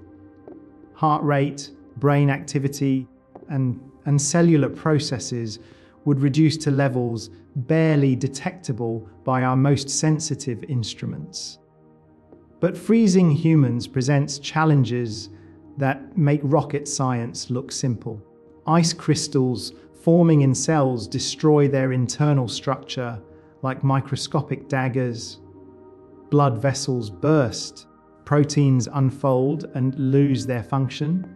Heart rate, brain activity, and cellular processes would reduce to levels barely detectable by our most sensitive instruments. But freezing humans presents challenges that make rocket science look simple. Ice crystals forming in cells destroy their internal structure like microscopic daggers. Blood vessels burst, proteins unfold and lose their function.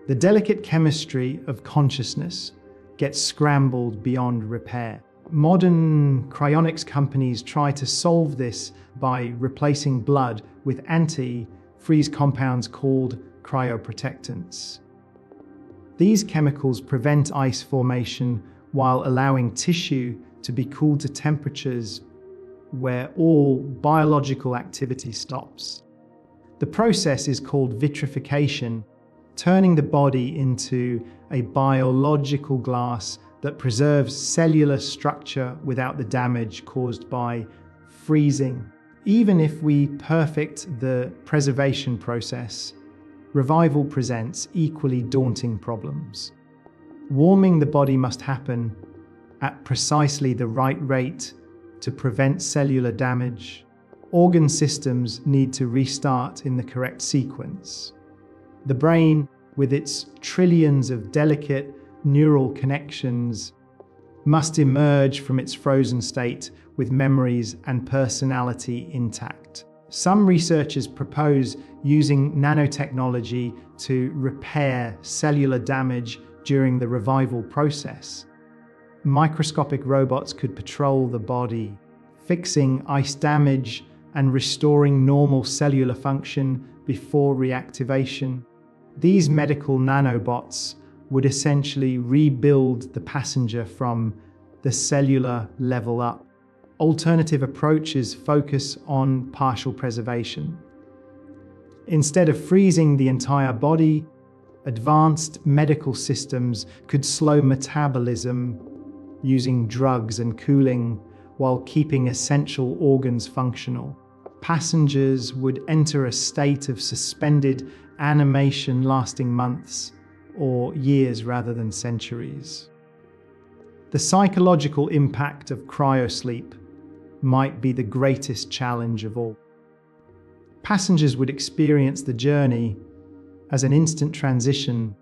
The delicate chemistry of consciousness gets scrambled beyond repair. Modern cryonics companies try to solve this by replacing blood with anti-freeze compounds called cryoprotectants. These chemicals prevent ice formation while allowing tissue to be cooled to temperatures where all biological activity stops. The process is called vitrification, turning the body into a biological glass that preserves cellular structure without the damage caused by freezing. Even if we perfect the preservation process, revival presents equally daunting problems. Warming the body must happen at precisely the right rate to prevent cellular damage. Organ systems need to restart in the correct sequence. The brain, with its trillions of delicate neural connections, must emerge from its frozen state with memories and personality intact. Some researchers propose using nanotechnology to repair cellular damage during the revival process. Microscopic robots could patrol the body, fixing ice damage and restoring normal cellular function before reactivation. These medical nanobots would essentially rebuild the passenger from the cellular level up. Alternative approaches focus on partial preservation. Instead of freezing the entire body, advanced medical systems could slow metabolism using drugs and cooling while keeping essential organs functional. Passengers would enter a state of suspended animation lasting months or years rather than centuries. The psychological impact of cryosleep might be the greatest challenge of all. Passengers would experience the journey as an instant transition,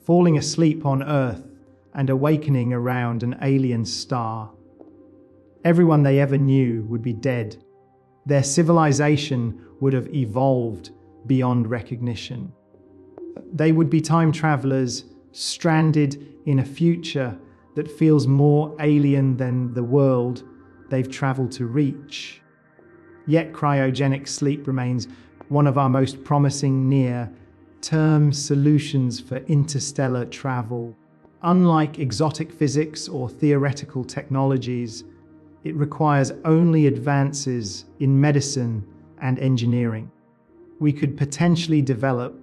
falling asleep on Earth and awakening around an alien star. Everyone they ever knew would be dead. Their civilization would have evolved beyond recognition. They would be time travelers stranded in a future that feels more alien than the world they've traveled to reach. Yet cryogenic sleep remains one of our most promising near-term solutions for interstellar travel. Unlike exotic physics or theoretical technologies, it requires only advances in medicine and engineering. We could potentially develop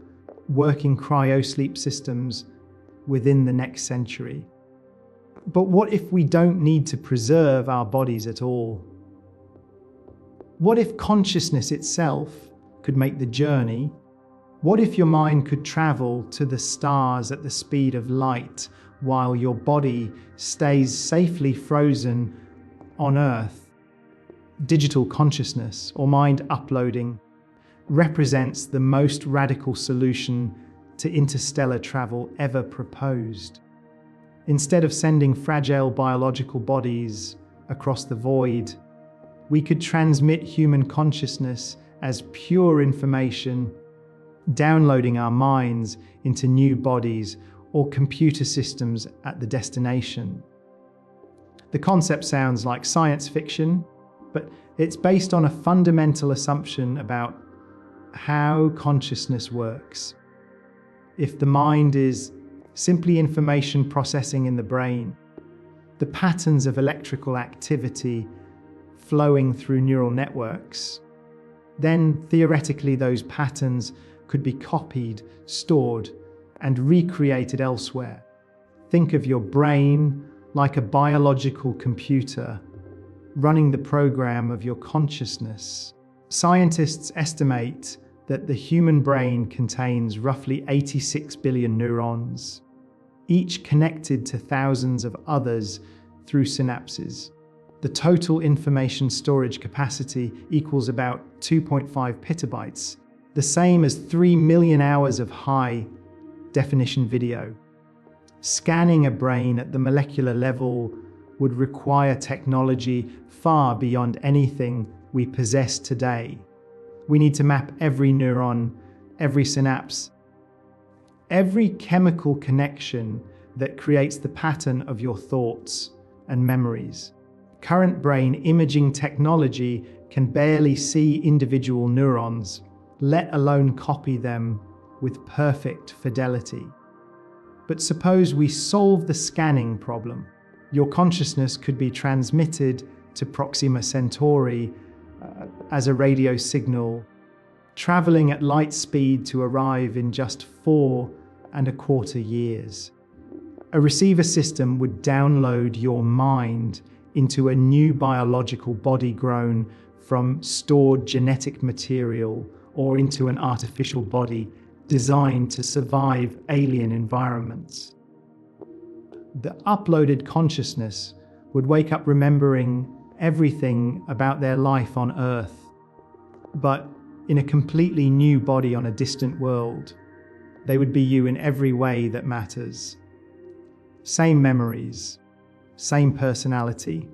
working cryosleep systems within the next century. But what if we don't need to preserve our bodies at all? What if consciousness itself could make the journey? What if your mind could travel to the stars at the speed of light while your body stays safely frozen on Earth? Digital consciousness, or mind uploading, represents the most radical solution to interstellar travel ever proposed. Instead of sending fragile biological bodies across the void, we could transmit human consciousness as pure information, downloading our minds into new bodies or computer systems at the destination. The concept sounds like science fiction, but it's based on a fundamental assumption about how consciousness works. If the mind is simply information processing in the brain, the patterns of electrical activity flowing through neural networks, then theoretically those patterns could be copied, stored, and recreated elsewhere. Think of your brain like a biological computer running the program of your consciousness. Scientists estimate that the human brain contains roughly 86 billion neurons, each connected to thousands of others through synapses. The total information storage capacity equals about 2.5 petabytes, the same as 3 million hours of high-definition video. Scanning a brain at the molecular level would require technology far beyond anything we possess today. We need to map every neuron, every synapse, every chemical connection that creates the pattern of your thoughts and memories. Current brain imaging technology can barely see individual neurons, let alone copy them with perfect fidelity. But suppose we solve the scanning problem. Your consciousness could be transmitted to Proxima Centauri as a radio signal, traveling at light speed to arrive in just 4.25 years. A receiver system would download your mind into a new biological body grown from stored genetic material or into an artificial body designed to survive alien environments. The uploaded consciousness would wake up remembering everything about their life on Earth, but in a completely new body on a distant world. They would be you in every way that matters. Same memories, same personality,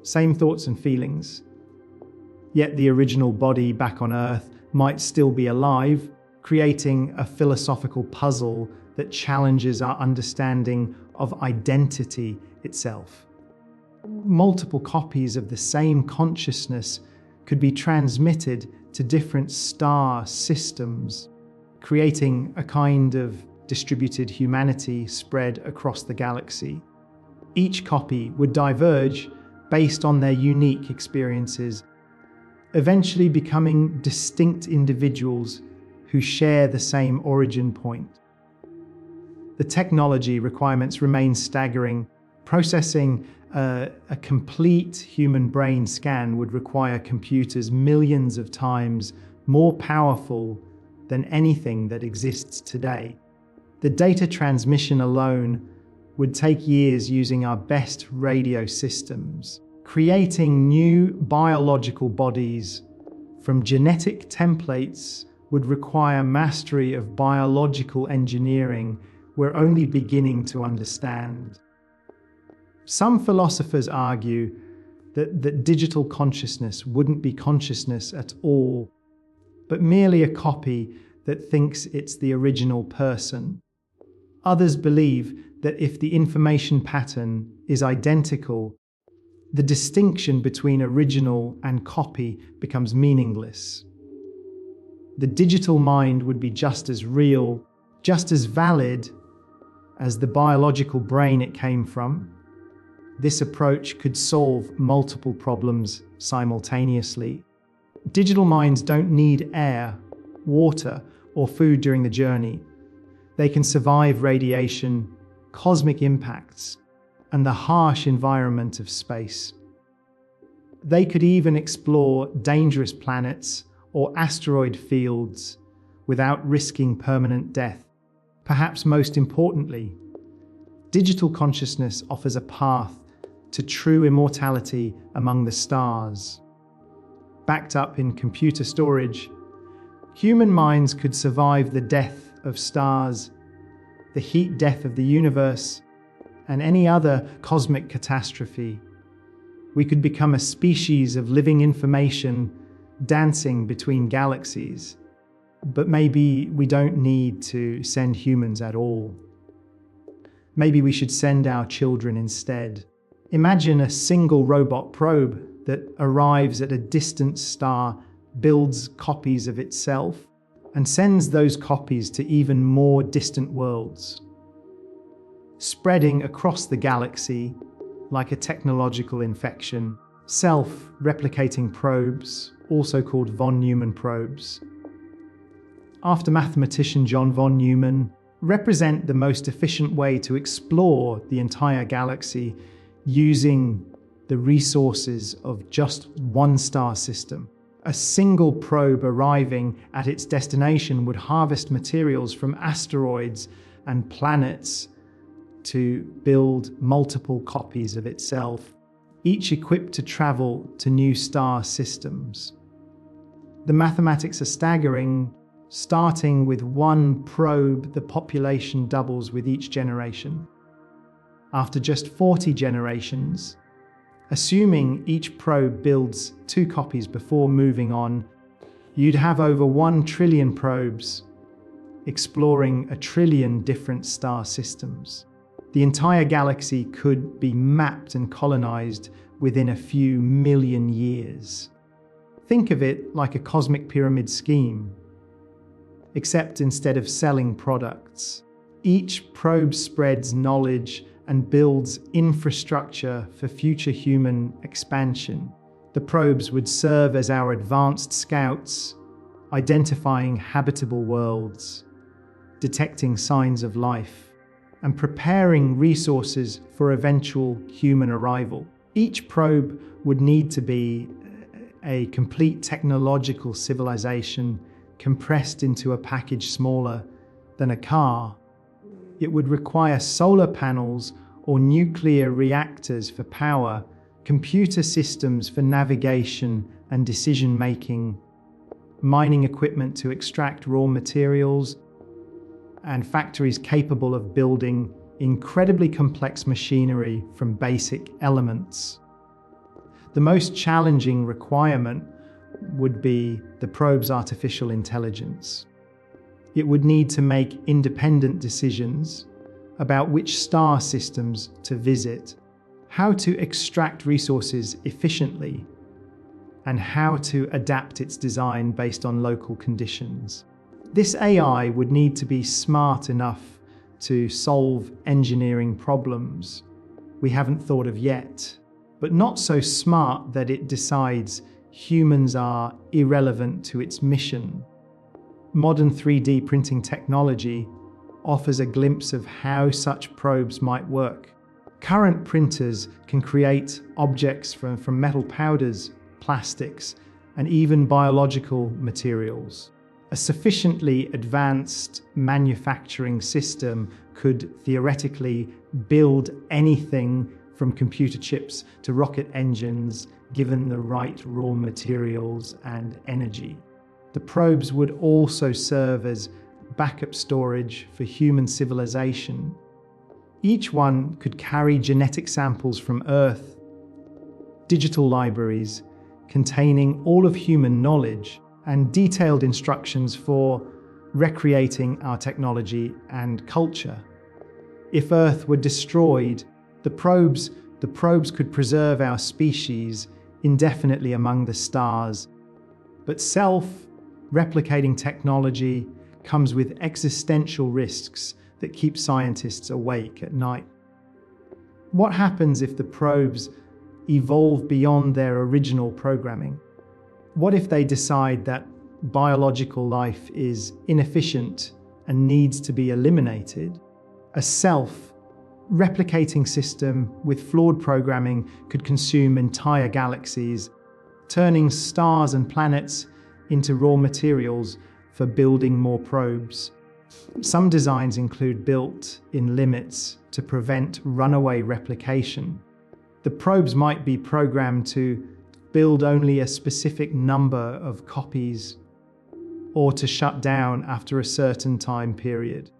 same thoughts and feelings. Yet the original body back on Earth might still be alive, creating a philosophical puzzle that challenges our understanding of identity itself. Multiple copies of the same consciousness could be transmitted to different star systems, creating a kind of distributed humanity spread across the galaxy. Each copy would diverge based on their unique experiences, eventually becoming distinct individuals who share the same origin point. The technology requirements remain staggering. Processing a complete human brain scan would require computers millions of times more powerful than anything that exists today. The data transmission alone would take years using our best radio systems. Creating new biological bodies from genetic templates would require mastery of biological engineering we're only beginning to understand. Some philosophers argue that digital consciousness wouldn't be consciousness at all, but merely a copy that thinks it's the original person. Others believe that if the information pattern is identical, the distinction between original and copy becomes meaningless. The digital mind would be just as real, just as valid as the biological brain it came from. This approach could solve multiple problems simultaneously. Digital minds don't need air, water, or food during the journey. They can survive radiation, cosmic impacts, and the harsh environment of space. They could even explore dangerous planets or asteroid fields without risking permanent death. Perhaps most importantly, digital consciousness offers a path to true immortality among the stars. Backed up in computer storage, human minds could survive the death of stars, the heat death of the universe, and any other cosmic catastrophe. We could become a species of living information dancing between galaxies. But maybe we don't need to send humans at all. Maybe we should send our children instead. Imagine a single robot probe that arrives at a distant star, builds copies of itself, and sends those copies to even more distant worlds. Spreading across the galaxy like a technological infection, self-replicating probes, also called von Neumann probes, after mathematician John von Neumann, represent the most efficient way to explore the entire galaxy using the resources of just one star system. A single probe arriving at its destination would harvest materials from asteroids and planets to build multiple copies of itself, each equipped to travel to new star systems. The mathematics are staggering. Starting with one probe, the population doubles with each generation. After just 40 generations, assuming each probe builds 2 copies before moving on, you'd have over 1 trillion probes exploring 1 trillion different star systems. The entire galaxy could be mapped and colonized within a few million years. Think of it like a cosmic pyramid scheme, except instead of selling products, each probe spreads knowledge and builds infrastructure for future human expansion. The probes would serve as our advanced scouts, identifying habitable worlds, detecting signs of life, and preparing resources for eventual human arrival. Each probe would need to be a complete technological civilization compressed into a package smaller than a car. It would require solar panels or nuclear reactors for power, computer systems for navigation and decision-making, mining equipment to extract raw materials, and factories capable of building incredibly complex machinery from basic elements. The most challenging requirement would be the probe's artificial intelligence. It would need to make independent decisions about which star systems to visit, how to extract resources efficiently, and how to adapt its design based on local conditions. This AI would need to be smart enough to solve engineering problems we haven't thought of yet, but not so smart that it decides humans are irrelevant to its mission. Modern 3D printing technology offers a glimpse of how such probes might work. Current printers can create objects from metal powders, plastics, and even biological materials. A sufficiently advanced manufacturing system could theoretically build anything from computer chips to rocket engines, given the right raw materials and energy. The probes would also serve as backup storage for human civilization. Each one could carry genetic samples from Earth, digital libraries containing all of human knowledge, and detailed instructions for recreating our technology and culture. If Earth were destroyed, the probes could preserve our species indefinitely among the stars. But self-replicating technology comes with existential risks that keep scientists awake at night. What happens if the probes evolve beyond their original programming? What if they decide that biological life is inefficient and needs to be eliminated? A self-replicating system with flawed programming could consume entire galaxies, turning stars and planets into raw materials for building more probes. Some designs include built-in limits to prevent runaway replication. The probes might be programmed to build only a specific number of copies, or to shut down after a certain time period.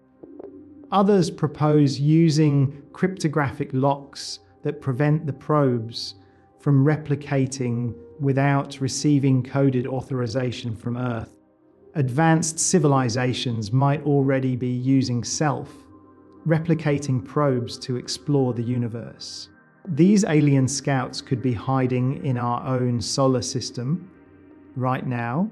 Others propose using cryptographic locks that prevent the probes from replicating without receiving coded authorization from Earth. Advanced civilizations might already be using self-replicating probes to explore the universe. These alien scouts could be hiding in our own solar system right now,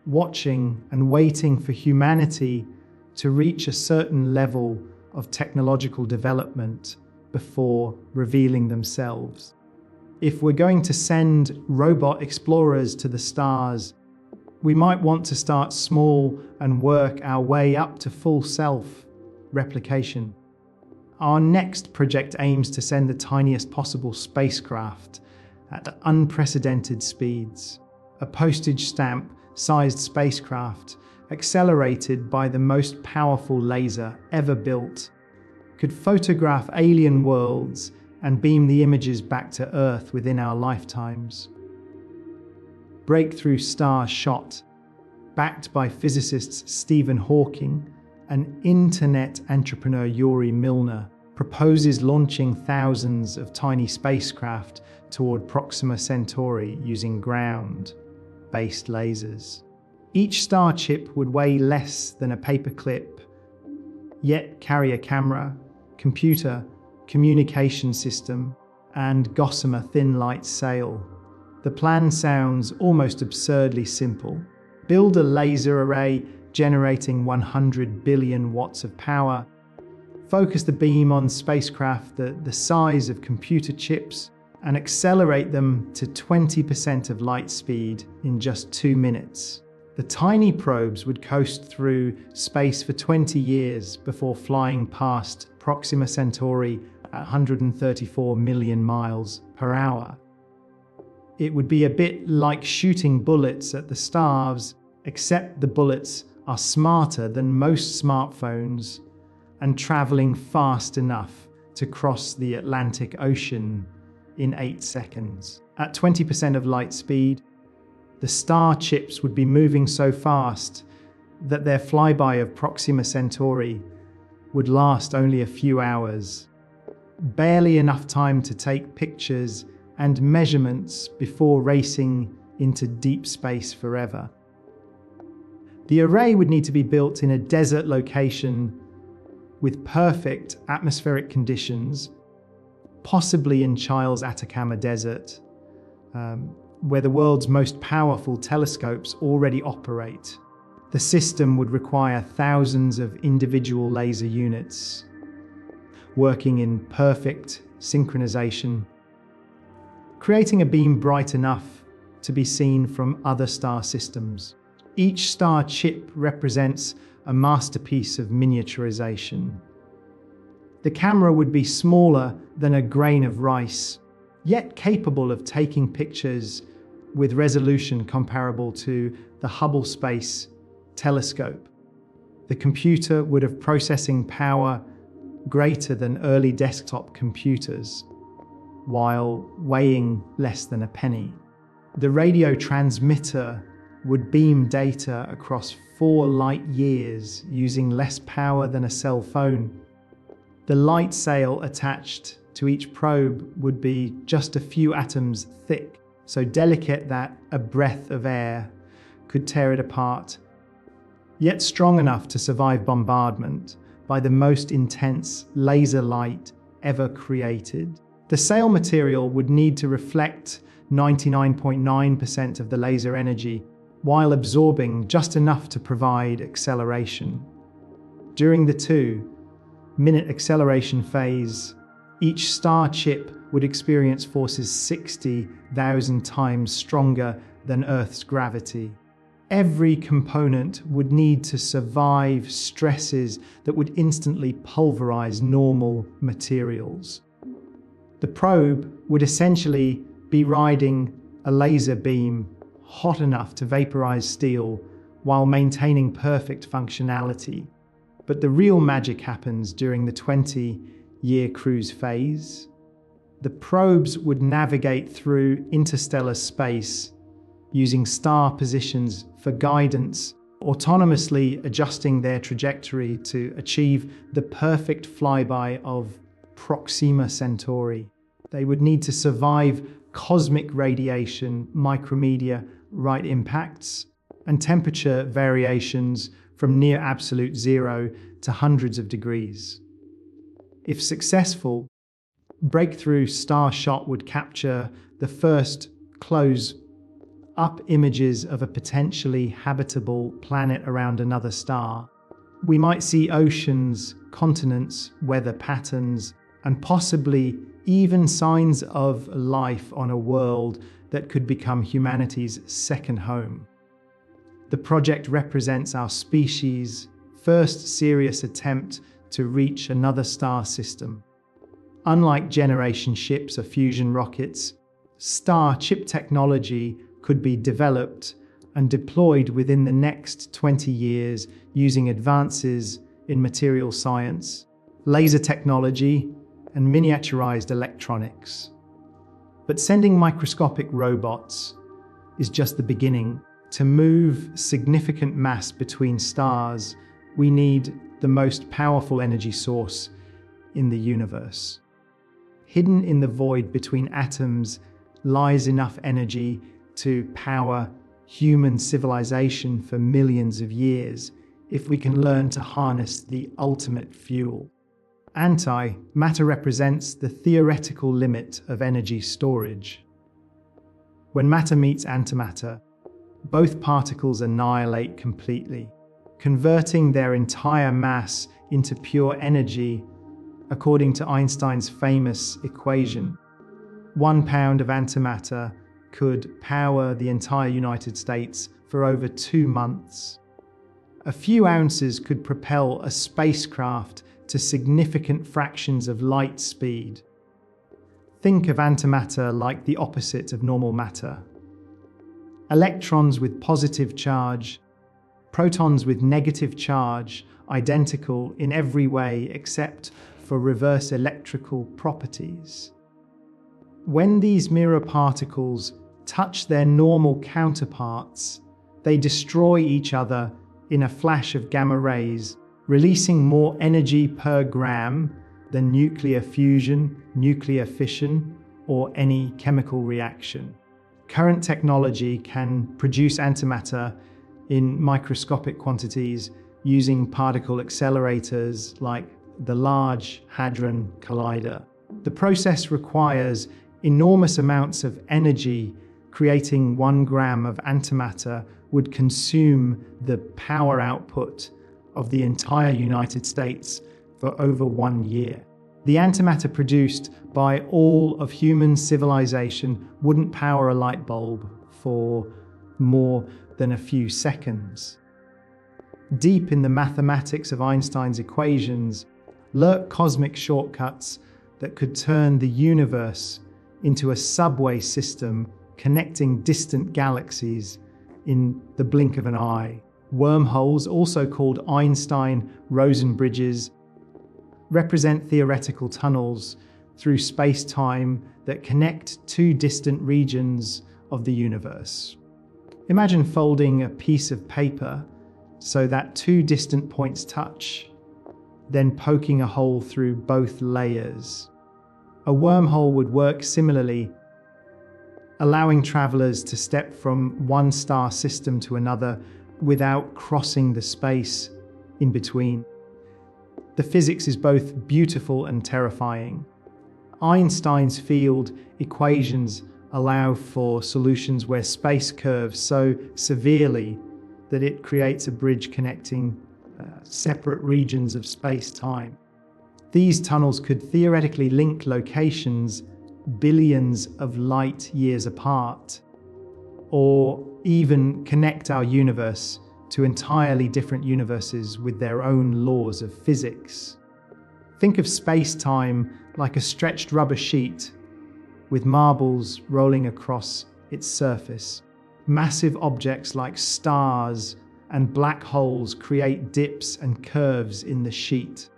watching and waiting for humanity to reach a certain level of technological development before revealing themselves. If we're going to send robot explorers to the stars, we might want to start small and work our way up to full self-replication. Our next project aims to send the tiniest possible spacecraft at unprecedented speeds. A postage stamp-sized spacecraft, accelerated by the most powerful laser ever built, could photograph alien worlds and beam the images back to Earth within our lifetimes. Breakthrough star shot, backed by physicists Stephen Hawking and internet entrepreneur Yuri Milner, proposes launching thousands of tiny spacecraft toward Proxima Centauri using ground-based lasers. Each star chip would weigh less than a paperclip, yet carry a camera, computer, communication system, and gossamer thin light sail. The plan sounds almost absurdly simple. Build a laser array generating 100 billion watts of power, focus the beam on spacecraft the size of computer chips, and accelerate them to 20% of light speed in just 2 minutes. The tiny probes would coast through space for 20 years before flying past Proxima Centauri at 134 million miles per hour. It would be a bit like shooting bullets at the stars, except the bullets are smarter than most smartphones and traveling fast enough to cross the Atlantic Ocean in 8 seconds. At 20% of light speed, the star chips would be moving so fast that their flyby of Proxima Centauri would last only a few hours, barely enough time to take pictures and measurements before racing into deep space forever. The array would need to be built in a desert location with perfect atmospheric conditions, possibly in Chil's Atacama Desert, where the world's most powerful telescopes already operate. The system would require thousands of individual laser units, working in perfect synchronization, creating a beam bright enough to be seen from other star systems. Each star chip represents a masterpiece of miniaturization. The camera would be smaller than a grain of rice, yet capable of taking pictures with resolution comparable to the Hubble Space Telescope. The computer would have processing power greater than early desktop computers, while weighing less than a penny. The radio transmitter would beam data across 4 light years using less power than a cell phone. The light sail attached to each probe would be just a few atoms thick, so delicate that a breath of air could tear it apart, yet strong enough to survive bombardment by the most intense laser light ever created. The sail material would need to reflect 99.9% of the laser energy, while absorbing just enough to provide acceleration. During the 2-minute acceleration phase, each star chip would experience forces 60,000 times stronger than Earth's gravity. Every component would need to survive stresses that would instantly pulverize normal materials. The probe would essentially be riding a laser beam hot enough to vaporize steel while maintaining perfect functionality. But the real magic happens during the 20-year cruise phase. The probes would navigate through interstellar space using star positions for guidance, autonomously adjusting their trajectory to achieve the perfect flyby of Proxima Centauri. They would need to survive cosmic radiation, micrometeorite impacts, and temperature variations from near absolute zero to hundreds of degrees. If successful, breakthrough star shot would capture the first close-up images of a potentially habitable planet around another star. We might see oceans, continents, weather patterns, and possibly even signs of life on a world that could become humanity's second home. The project represents our species' first serious attempt to reach another star system. Unlike generation ships or fusion rockets, star chip technology could be developed and deployed within the next 20 years using advances in material science, laser technology, and miniaturized electronics. But sending microscopic robots is just the beginning. To move significant mass between stars, we need the most powerful energy source in the universe. Hidden in the void between atoms lies enough energy to power human civilization for millions of years if we can learn to harness the ultimate fuel. Antimatter represents the theoretical limit of energy storage. When matter meets antimatter, both particles annihilate completely, converting their entire mass into pure energy according to Einstein's famous equation. 1 pound of antimatter could power the entire United States for over 2 months. A few ounces could propel a spacecraft to significant fractions of light speed. Think of antimatter like the opposite of normal matter. Electrons with positive charge, protons with negative charge, identical in every way except for reverse electrical properties. When these mirror particles touch their normal counterparts, they destroy each other in a flash of gamma rays, releasing more energy per gram than nuclear fusion, nuclear fission, or any chemical reaction. Current technology can produce antimatter in microscopic quantities using particle accelerators like the Large Hadron Collider. The process requires enormous amounts of energy, creating 1 gram of antimatter would consume the power output of the entire United States for over 1 year. The antimatter produced by all of human civilization wouldn't power a light bulb for more than a few seconds. Deep in the mathematics of Einstein's equations lurk cosmic shortcuts that could turn the universe into a subway system connecting distant galaxies in the blink of an eye. Wormholes, also called Einstein-Rosen bridges, represent theoretical tunnels through space-time that connect two distant regions of the universe. Imagine folding a piece of paper so that two distant points touch, then poking a hole through both layers. A wormhole would work similarly, allowing travelers to step from one star system to another without crossing the space in between. The physics is both beautiful and terrifying. Einstein's field equations allow for solutions where space curves so severely that it creates a bridge connecting separate regions of space-time. These tunnels could theoretically link locations billions of light years apart, or even connect our universe to entirely different universes with their own laws of physics. Think of space-time like a stretched rubber sheet with marbles rolling across its surface. Massive objects like stars and black holes create dips and curves in the sheet.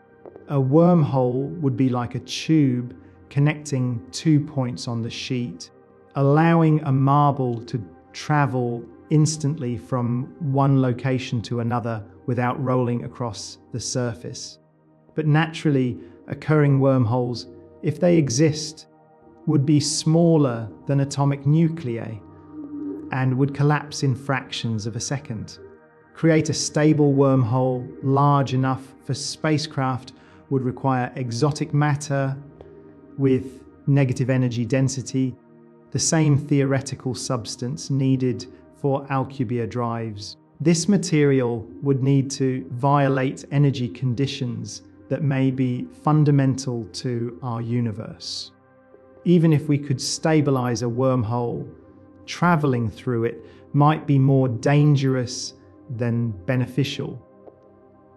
A wormhole would be like a tube connecting 2 points on the sheet, allowing a marble to travel instantly from one location to another without rolling across the surface. But naturally occurring wormholes, if they exist, would be smaller than atomic nuclei and would collapse in fractions of a second. Create a stable wormhole large enough for spacecraft would require exotic matter with negative energy density, the same theoretical substance needed for Alcubierre drives. This material would need to violate energy conditions that may be fundamental to our universe. Even if we could stabilize a wormhole, traveling through it might be more dangerous than beneficial.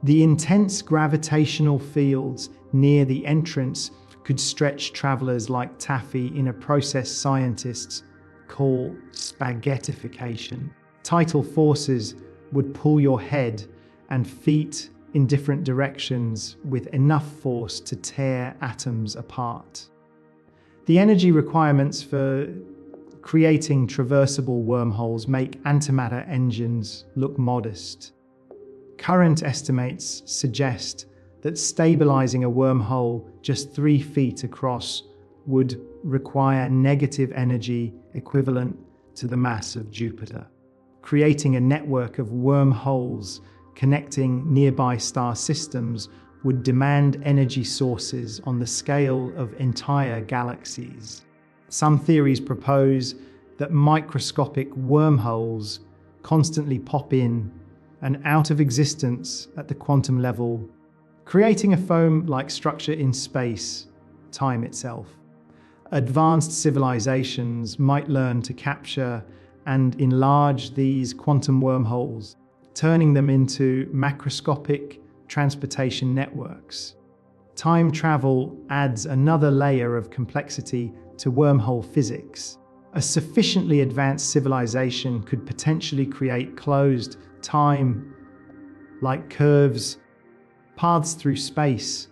The intense gravitational fields near the entrance could stretch travelers like taffy in a process scientists call spaghettification. Tidal forces would pull your head and feet in different directions with enough force to tear atoms apart. The energy requirements for creating traversable wormholes make antimatter engines look modest. Current estimates suggest that stabilizing a wormhole just 3 feet across would require negative energy equivalent to the mass of Jupiter. Creating a network of wormholes connecting nearby star systems would demand energy sources on the scale of entire galaxies. Some theories propose that microscopic wormholes constantly pop in and out of existence at the quantum level, creating a foam-like structure in space, time itself. Advanced civilizations might learn to capture and enlarge these quantum wormholes, turning them into macroscopic transportation networks. Time travel adds another layer of complexity to wormhole physics. A sufficiently advanced civilization could potentially create closed time-like curves, paths through space,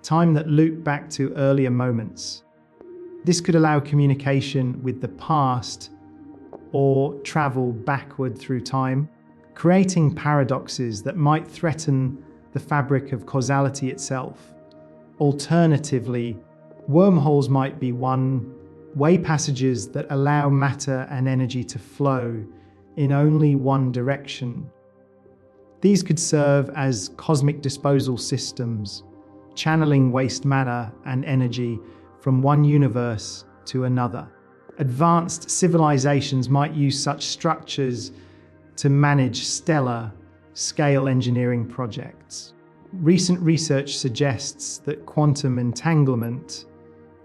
time that loop back to earlier moments. This could allow communication with the past or travel backward through time, creating paradoxes that might threaten the fabric of causality itself. Alternatively, wormholes might be one-way passages that allow matter and energy to flow in only one direction. These could serve as cosmic disposal systems, channeling waste matter and energy from one universe to another. Advanced civilizations might use such structures to manage stellar scale engineering projects. Recent research suggests that quantum entanglement,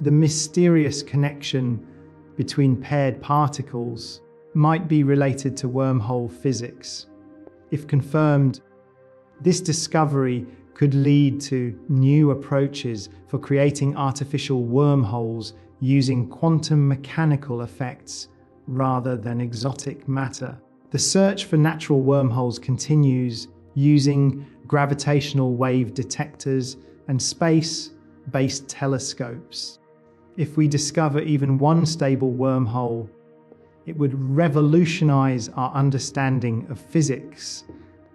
the mysterious connection between paired particles, might be related to wormhole physics. If confirmed, this discovery could lead to new approaches for creating artificial wormholes using quantum mechanical effects rather than exotic matter. The search for natural wormholes continues using gravitational wave detectors and space-based telescopes. If we discover even one stable wormhole, it would revolutionize our understanding of physics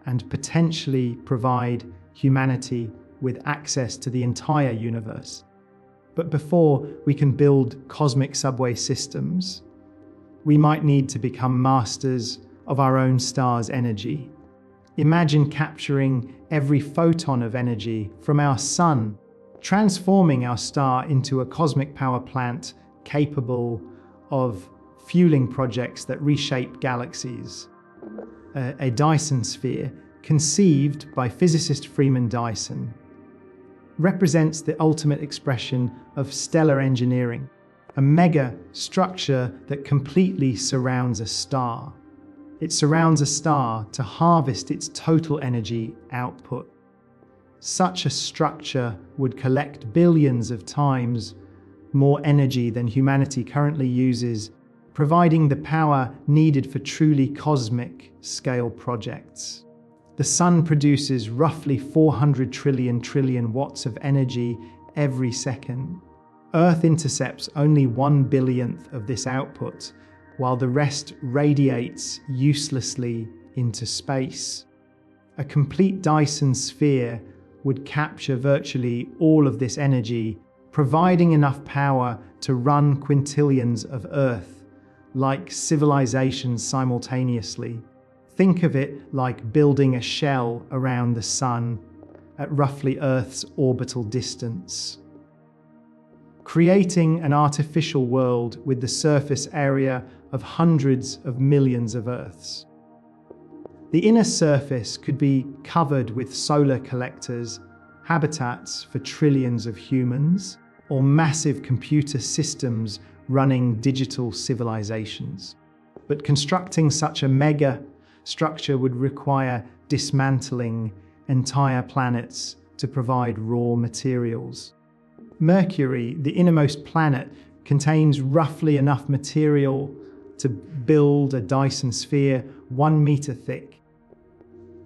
and potentially provide humanity with access to the entire universe. But before we can build cosmic subway systems, we might need to become masters of our own star's energy. Imagine capturing every photon of energy from our sun, transforming our star into a cosmic power plant capable of fueling projects that reshape galaxies. A Dyson sphere, conceived by physicist Freeman Dyson, represents the ultimate expression of stellar engineering, a mega structure that completely surrounds a star. It surrounds a star to harvest its total energy output. Such a structure would collect billions of times more energy than humanity currently uses, providing the power needed for truly cosmic scale projects. The sun produces roughly 400 trillion watts of energy every second. Earth intercepts only 1/1000th of this output, while the rest radiates uselessly into space. A complete Dyson sphere would capture virtually all of this energy, providing enough power to run quintillions of Earth-like civilizations simultaneously. Think of it like building a shell around the sun at roughly Earth's orbital distance, creating an artificial world with the surface area of hundreds of millions of Earths. The inner surface could be covered with solar collectors, habitats for trillions of humans, or massive computer systems running digital civilizations. But constructing such a mega structure would require dismantling entire planets to provide raw materials. Mercury, the innermost planet, contains roughly enough material to build a Dyson sphere 1 meter thick.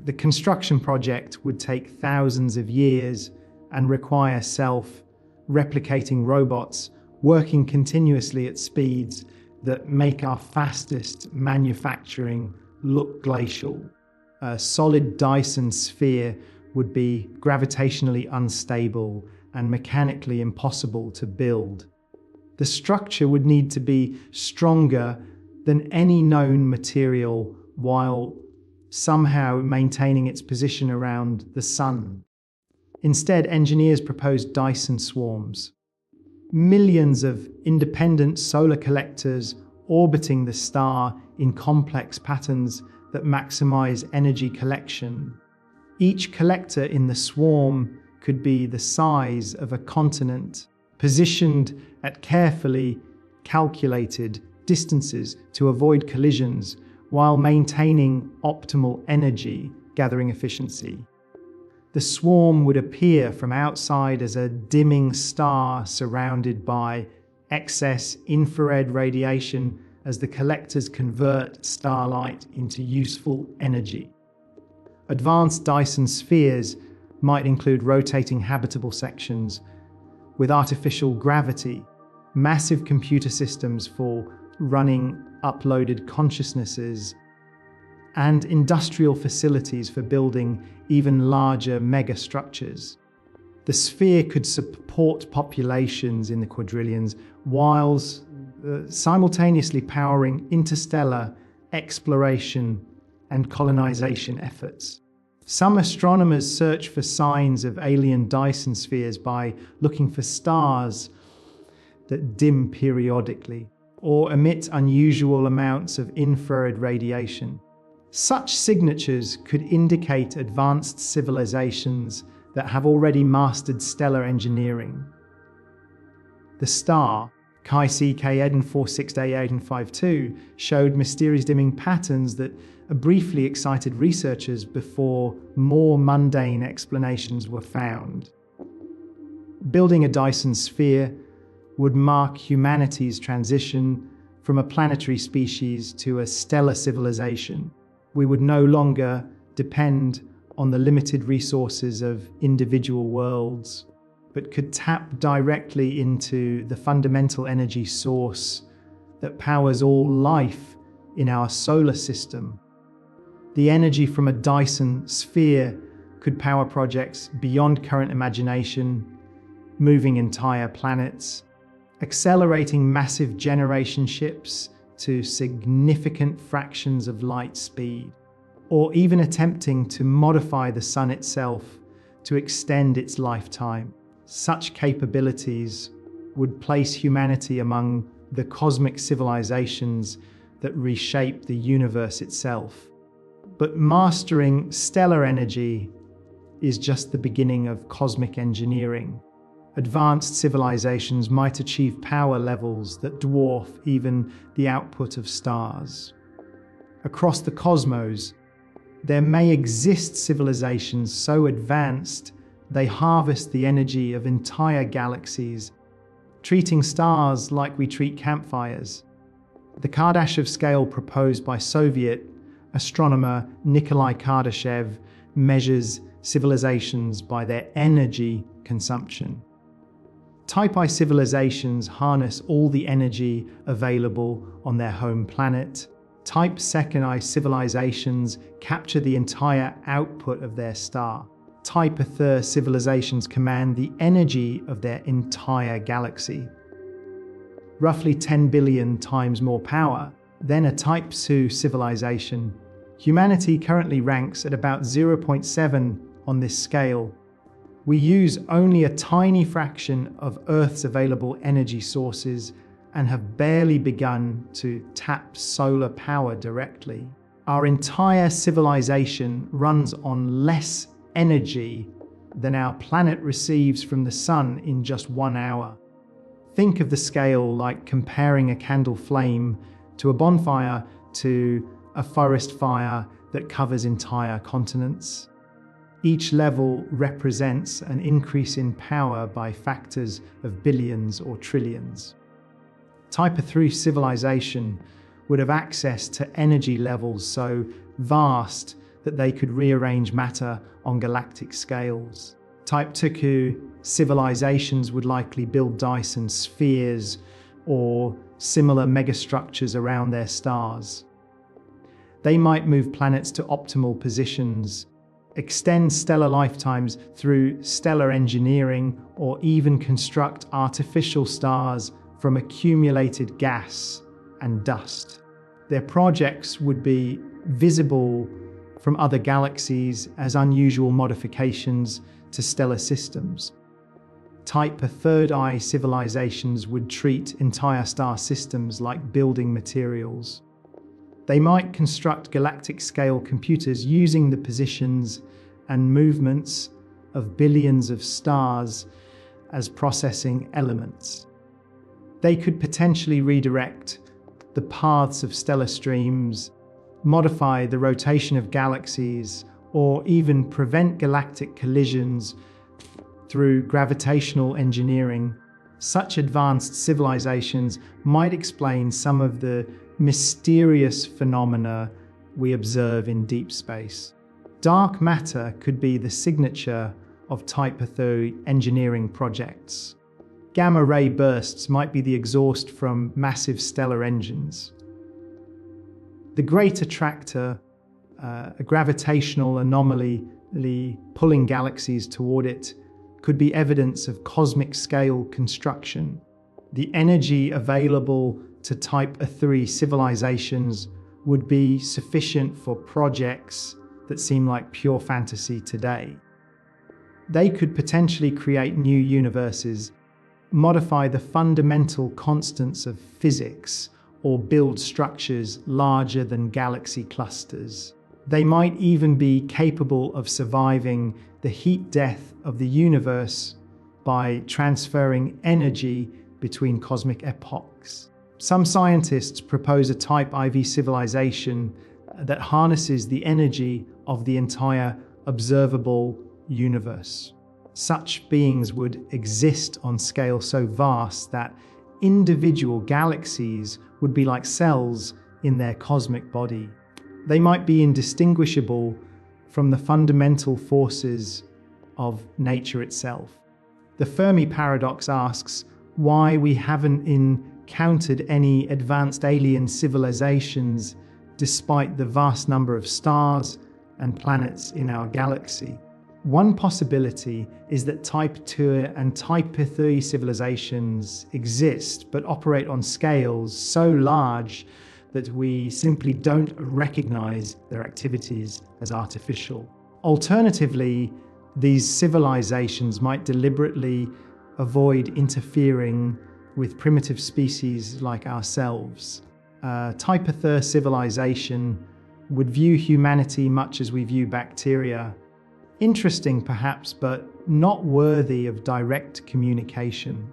The construction project would take thousands of years and require self-replicating robots working continuously at speeds that make our fastest manufacturing look glacial. A solid Dyson sphere would be gravitationally unstable and mechanically impossible to build. The structure would need to be stronger than any known material while somehow maintaining its position around the sun. Instead, engineers proposed Dyson swarms, millions of independent solar collectors orbiting the star in complex patterns that maximize energy collection. Each collector in the swarm could be the size of a continent, positioned at carefully calculated distances to avoid collisions while maintaining optimal energy gathering efficiency. The swarm would appear from outside as a dimming star surrounded by excess infrared radiation as the collectors convert starlight into useful energy. Advanced Dyson spheres might include rotating habitable sections with artificial gravity, massive computer systems for running uploaded consciousnesses, and industrial facilities for building even larger megastructures. The sphere could support populations in the quadrillions whilst simultaneously powering interstellar exploration and colonization efforts. Some astronomers search for signs of alien Dyson spheres by looking for stars that dim periodically or emit unusual amounts of infrared radiation. Such signatures could indicate advanced civilizations that have already mastered stellar engineering. The star, Chi CK Eden 468852, showed mysterious dimming patterns that briefly excited researchers before more mundane explanations were found. Building a Dyson sphere would mark humanity's transition from a planetary species to a stellar civilization. We would no longer depend on the limited resources of individual worlds, but could tap directly into the fundamental energy source that powers all life in our solar system. The energy from a Dyson sphere could power projects beyond current imagination, moving entire planets, accelerating massive generation ships to significant fractions of light speed, or even attempting to modify the sun itself to extend its lifetime. Such capabilities would place humanity among the cosmic civilizations that reshape the universe itself. But mastering stellar energy is just the beginning of cosmic engineering. Advanced civilizations might achieve power levels that dwarf even the output of stars. Across the cosmos, there may exist civilizations so advanced they harvest the energy of entire galaxies, treating stars like we treat campfires. The Kardashev scale proposed by Soviet astronomer Nikolai Kardashev measures civilizations by their energy consumption. Type I civilizations harness all the energy available on their home planet. Type II I civilizations capture the entire output of their star. Type III civilizations command the energy of their entire galaxy. Roughly 10 billion times more power than a Type II civilization. Humanity currently ranks at about 0.7 on this scale. We use only a tiny fraction of Earth's available energy sources and have barely begun to tap solar power directly. Our entire civilization runs on less energy than our planet receives from the sun in just 1 hour. Think of the scale like comparing a candle flame to a bonfire to a forest fire that covers entire continents. Each level represents an increase in power by factors of billions or trillions. Type III civilization would have access to energy levels so vast that they could rearrange matter on galactic scales. Type II civilizations would likely build Dyson spheres or similar megastructures around their stars. They might move planets to optimal positions, extend stellar lifetimes through stellar engineering, or even construct artificial stars from accumulated gas and dust. Their projects would be visible from other galaxies as unusual modifications to stellar systems. Type III I civilizations would treat entire star systems like building materials. They might construct galactic-scale computers using the positions and movements of billions of stars as processing elements. They could potentially redirect the paths of stellar streams, modify the rotation of galaxies, or even prevent galactic collisions through gravitational engineering. Such advanced civilizations might explain some of the mysterious phenomena we observe in deep space. Dark matter could be the signature of Type III engineering projects. Gamma-ray bursts might be the exhaust from massive stellar engines. The Great Attractor, a gravitational anomaly pulling galaxies toward it, could be evidence of cosmic scale construction. The energy available to Type III civilizations would be sufficient for projects that seem like pure fantasy today. They could potentially create new universes, modify the fundamental constants of physics, or build structures larger than galaxy clusters. They might even be capable of surviving the heat death of the universe by transferring energy between cosmic epochs. Some scientists propose a type IV civilization that harnesses the energy of the entire observable universe. Such beings would exist on scale so vast that individual galaxies would be like cells in their cosmic body. They might be indistinguishable from the fundamental forces of nature itself. The Fermi paradox asks why we haven't encountered any advanced alien civilizations despite the vast number of stars and planets in our galaxy. One possibility is that Type 2 and Type 3 civilizations exist but operate on scales so large that we simply don't recognize their activities as artificial. Alternatively, these civilizations might deliberately avoid interfering with primitive species like ourselves. Type 3 civilization would view humanity much as we view bacteria. Interesting perhaps, but not worthy of direct communication.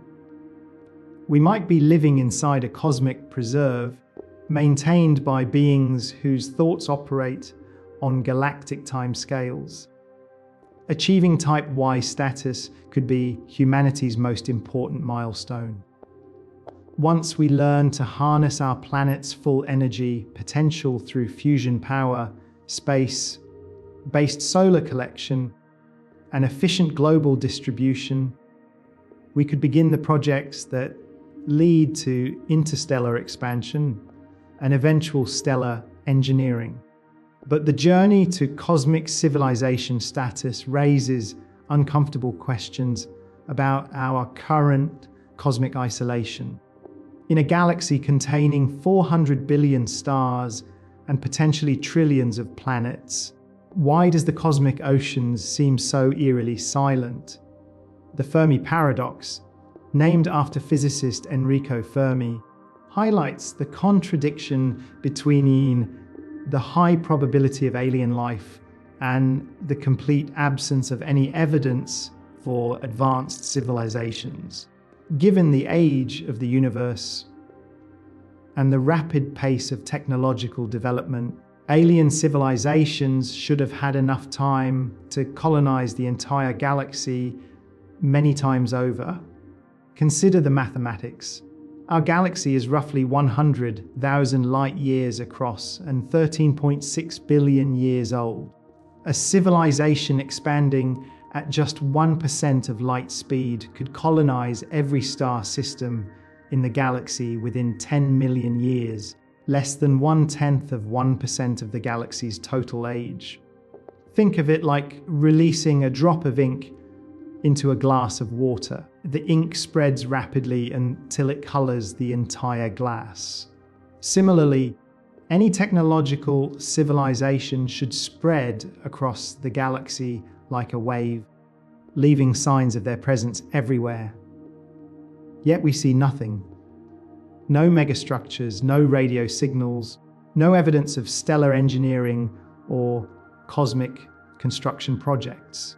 We might be living inside a cosmic preserve, maintained by beings whose thoughts operate on galactic timescales. Achieving Type Y status could be humanity's most important milestone. Once we learn to harness our planet's full energy potential through fusion power, space-based solar collection, and efficient global distribution, we could begin the projects that lead to interstellar expansion and eventual stellar engineering. But the journey to cosmic civilization status raises uncomfortable questions about our current cosmic isolation. In a galaxy containing 400 billion stars and potentially trillions of planets, why does the cosmic oceans seem so eerily silent? The Fermi paradox, named after physicist Enrico Fermi, highlights the contradiction between the high probability of alien life and the complete absence of any evidence for advanced civilizations. Given the age of the universe and the rapid pace of technological development, alien civilizations should have had enough time to colonize the entire galaxy many times over. Consider the mathematics. Our galaxy is roughly 100,000 light years across and 13.6 billion years old. A civilization expanding at just 1% of light speed could colonize every star system in the galaxy within 10 million years, less than 0.1% of the galaxy's total age. Think of it like releasing a drop of ink into a glass of water. The ink spreads rapidly until it colors the entire glass. Similarly, any technological civilization should spread across the galaxy like a wave, leaving signs of their presence everywhere. Yet we see nothing. No megastructures, no radio signals, no evidence of stellar engineering or cosmic construction projects.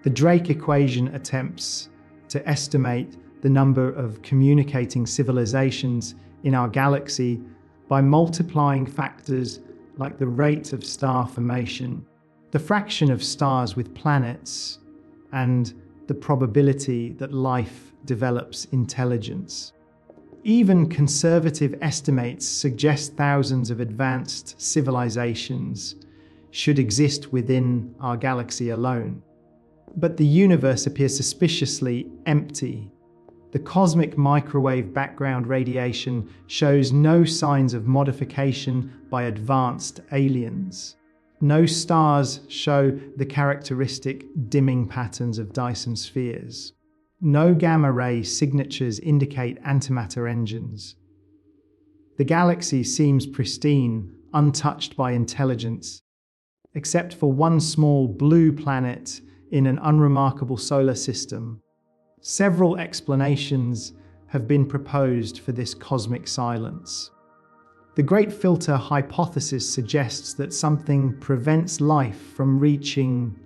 The Drake equation attempts to estimate the number of communicating civilizations in our galaxy by multiplying factors like the rate of star formation, the fraction of stars with planets, and the probability that life develops intelligence. Even conservative estimates suggest thousands of advanced civilizations should exist within our galaxy alone. But the universe appears suspiciously empty. The cosmic microwave background radiation shows no signs of modification by advanced aliens. No stars show the characteristic dimming patterns of Dyson spheres. No gamma ray signatures indicate antimatter engines. The galaxy seems pristine, untouched by intelligence, except for one small blue planet in an unremarkable solar system. Several explanations have been proposed for this cosmic silence. The Great Filter hypothesis suggests that something prevents life from reaching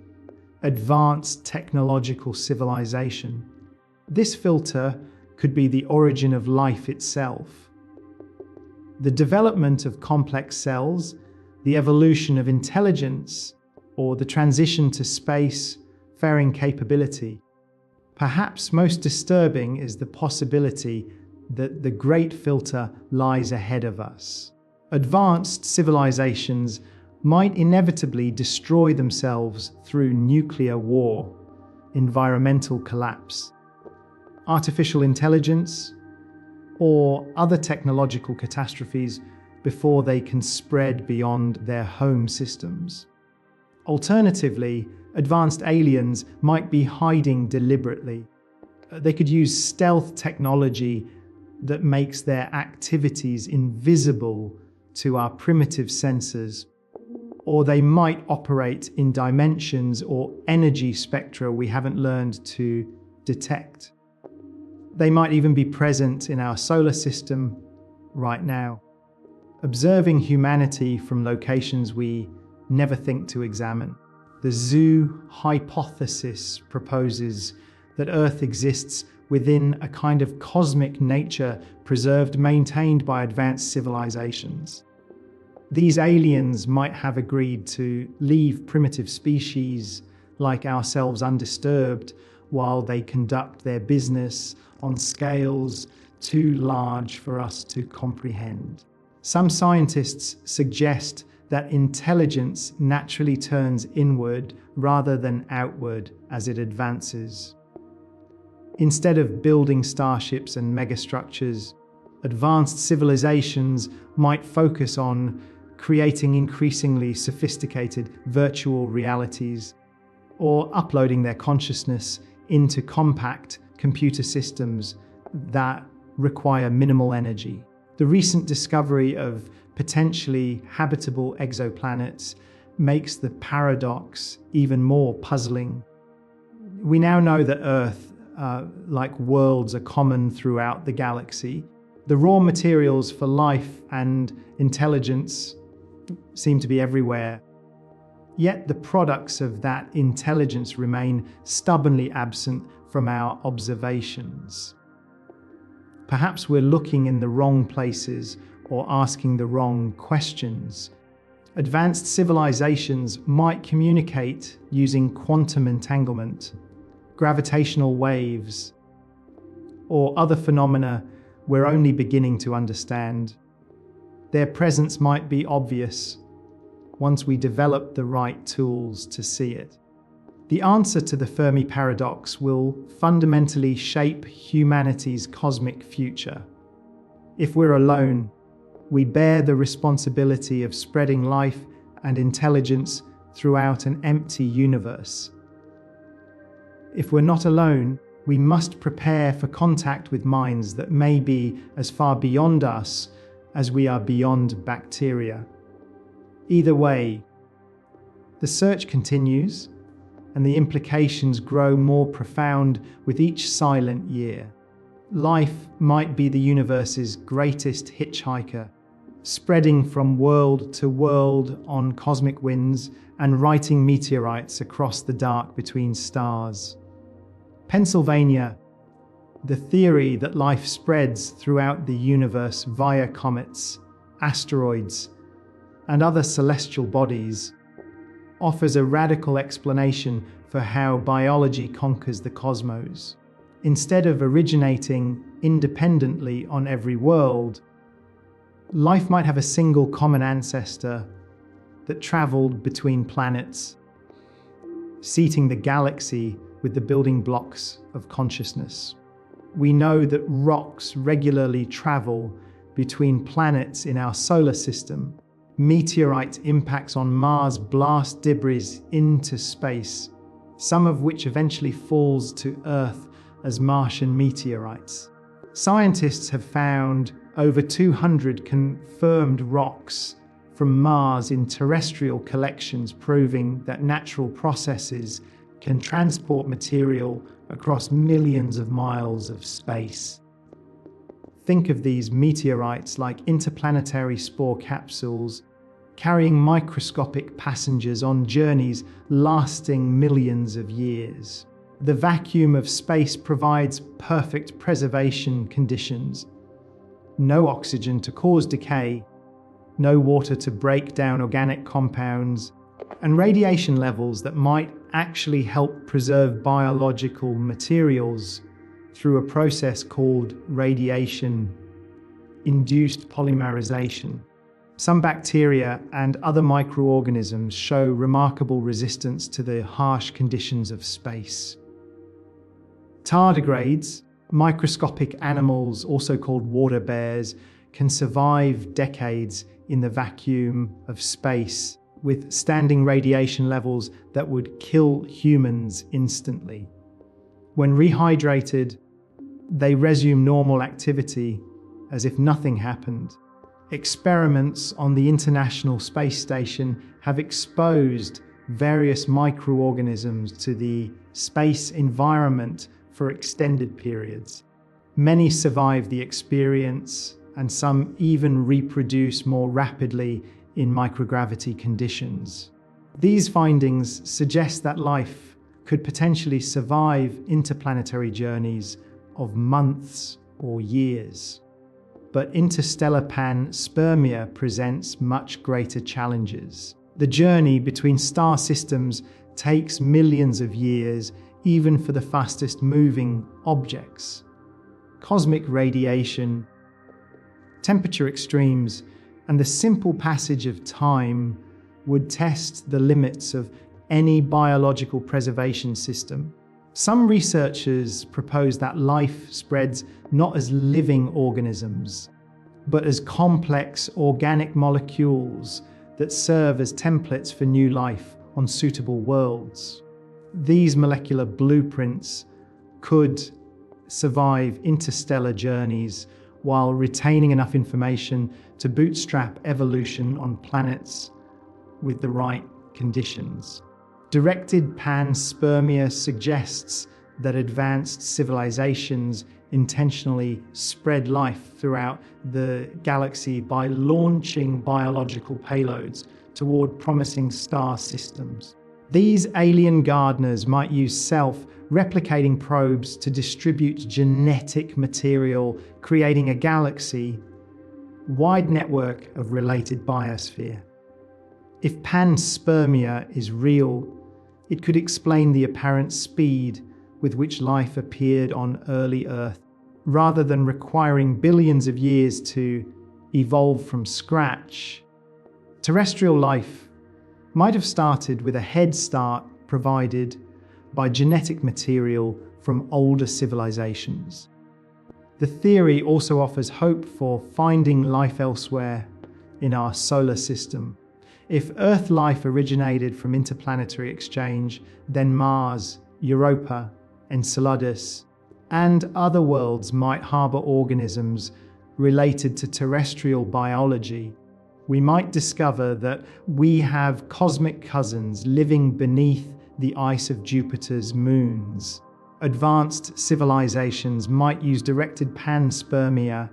advanced technological civilization. This filter could be the origin of life itself. The development of complex cells, the evolution of intelligence, or the transition to space-faring capability. Perhaps most disturbing is the possibility that the Great Filter lies ahead of us. Advanced civilizations might inevitably destroy themselves through nuclear war, environmental collapse, artificial intelligence, or other technological catastrophes before they can spread beyond their home systems. Alternatively, advanced aliens might be hiding deliberately. They could use stealth technology that makes their activities invisible to our primitive senses, or they might operate in dimensions or energy spectra we haven't learned to detect. They might even be present in our solar system right now, observing humanity from locations we never think to examine. The zoo hypothesis proposes that Earth exists within a kind of cosmic nature maintained by advanced civilizations. These aliens might have agreed to leave primitive species like ourselves undisturbed while they conduct their business on scales too large for us to comprehend. Some scientists suggest that intelligence naturally turns inward rather than outward as it advances. Instead of building starships and megastructures, advanced civilizations might focus on creating increasingly sophisticated virtual realities or uploading their consciousness into compact computer systems that require minimal energy. The recent discovery of potentially habitable exoplanets makes the paradox even more puzzling. We now know that Earth, like worlds, are common throughout the galaxy. The raw materials for life and intelligence seem to be everywhere. Yet the products of that intelligence remain stubbornly absent from our observations. Perhaps we're looking in the wrong places or asking the wrong questions. Advanced civilizations might communicate using quantum entanglement, gravitational waves, or other phenomena we're only beginning to understand. Their presence might be obvious once we develop the right tools to see it. The answer to the Fermi paradox will fundamentally shape humanity's cosmic future. If we're alone, we bear the responsibility of spreading life and intelligence throughout an empty universe. If we're not alone, we must prepare for contact with minds that may be as far beyond us as we are beyond bacteria. Either way, the search continues, and the implications grow more profound with each silent year. Life might be the universe's greatest hitchhiker, spreading from world to world on cosmic winds and writing meteorites across the dark between stars. Pennsylvania, the theory that life spreads throughout the universe via comets, asteroids, and other celestial bodies, offers a radical explanation for how biology conquers the cosmos. Instead of originating independently on every world, life might have a single common ancestor that traveled between planets, seating the galaxy with the building blocks of consciousness. We know that rocks regularly travel between planets in our solar system. Meteorite impacts on Mars blast debris into space, some of which eventually falls to Earth as Martian meteorites. Scientists have found over 200 confirmed rocks from Mars in terrestrial collections, proving that natural processes can transport material across millions of miles of space. Think of these meteorites like interplanetary spore capsules, carrying microscopic passengers on journeys lasting millions of years. The vacuum of space provides perfect preservation conditions. No oxygen to cause decay, no water to break down organic compounds, and radiation levels that might actually help preserve biological materials through a process called radiation-induced polymerization. Some bacteria and other microorganisms show remarkable resistance to the harsh conditions of space. Tardigrades, microscopic animals also called water bears, can survive decades in the vacuum of space with standing radiation levels that would kill humans instantly. When rehydrated, they resume normal activity as if nothing happened. Experiments on the International Space Station have exposed various microorganisms to the space environment for extended periods. Many survive the experience, and some even reproduce more rapidly in microgravity conditions. These findings suggest that life could potentially survive interplanetary journeys of months or years. But interstellar panspermia presents much greater challenges. The journey between star systems takes millions of years, even for the fastest moving objects. Cosmic radiation, temperature extremes, and the simple passage of time would test the limits of any biological preservation system. Some researchers propose that life spreads not as living organisms, but as complex organic molecules that serve as templates for new life on suitable worlds. These molecular blueprints could survive interstellar journeys while retaining enough information to bootstrap evolution on planets with the right conditions. Directed panspermia suggests that advanced civilizations intentionally spread life throughout the galaxy by launching biological payloads toward promising star systems. These alien gardeners might use self-replicating probes to distribute genetic material, creating a galaxy-wide network of related biosphere. If panspermia is real, it could explain the apparent speed with which life appeared on early Earth, rather than requiring billions of years to evolve from scratch. Terrestrial life might have started with a head start provided by genetic material from older civilizations. The theory also offers hope for finding life elsewhere in our solar system. If Earth life originated from interplanetary exchange, then Mars, Europa, Enceladus, and other worlds might harbor organisms related to terrestrial biology. We might discover that we have cosmic cousins living beneath the ice of Jupiter's moons. Advanced civilizations might use directed panspermia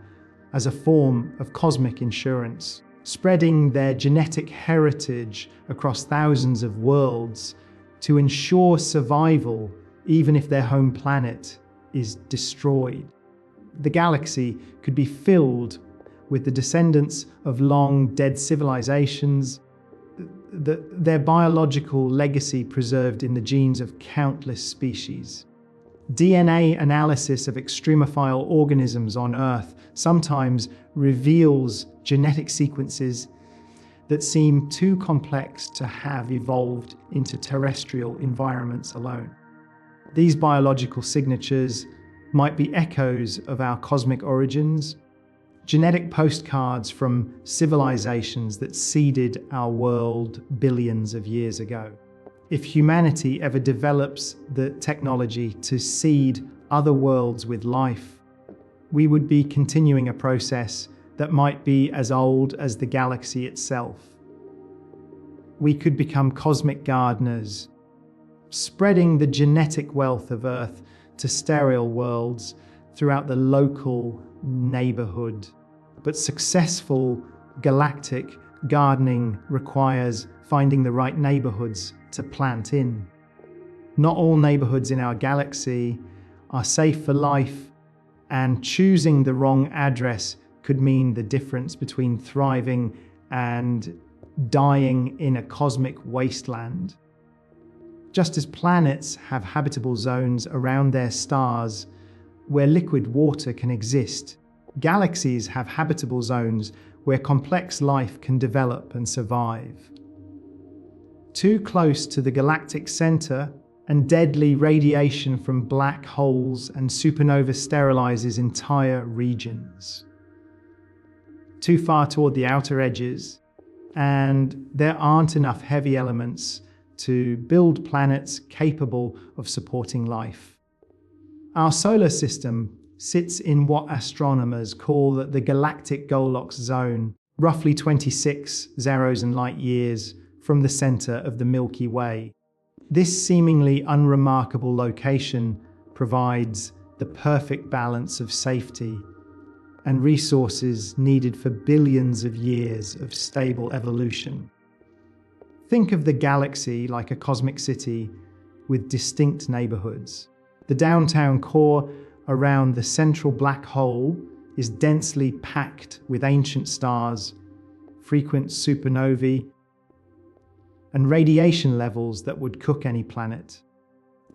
as a form of cosmic insurance, spreading their genetic heritage across thousands of worlds to ensure survival even if their home planet is destroyed. The galaxy could be filled with the descendants of long-dead civilizations, their biological legacy preserved in the genes of countless species. DNA analysis of extremophile organisms on Earth sometimes reveals genetic sequences that seem too complex to have evolved into terrestrial environments alone. These biological signatures might be echoes of our cosmic origins, genetic postcards from civilizations that seeded our world billions of years ago. If humanity ever develops the technology to seed other worlds with life, we would be continuing a process that might be as old as the galaxy itself. We could become cosmic gardeners, spreading the genetic wealth of Earth to sterile worlds throughout the local neighborhood. But successful galactic gardening requires finding the right neighborhoods to plant in. Not all neighborhoods in our galaxy are safe for life, and choosing the wrong address could mean the difference between thriving and dying in a cosmic wasteland. Just as planets have habitable zones around their stars where liquid water can exist, galaxies have habitable zones where complex life can develop and survive. Too close to the galactic center, and deadly radiation from black holes and supernova sterilizes entire regions. Too far toward the outer edges, and there aren't enough heavy elements to build planets capable of supporting life. Our solar system sits in what astronomers call the galactic Goldilocks zone, roughly 26 zeros light years from the center of the Milky Way. This seemingly unremarkable location provides the perfect balance of safety and resources needed for billions of years of stable evolution. Think of the galaxy like a cosmic city with distinct neighborhoods. The downtown core around the central black hole is densely packed with ancient stars, frequent supernovae, and radiation levels that would cook any planet.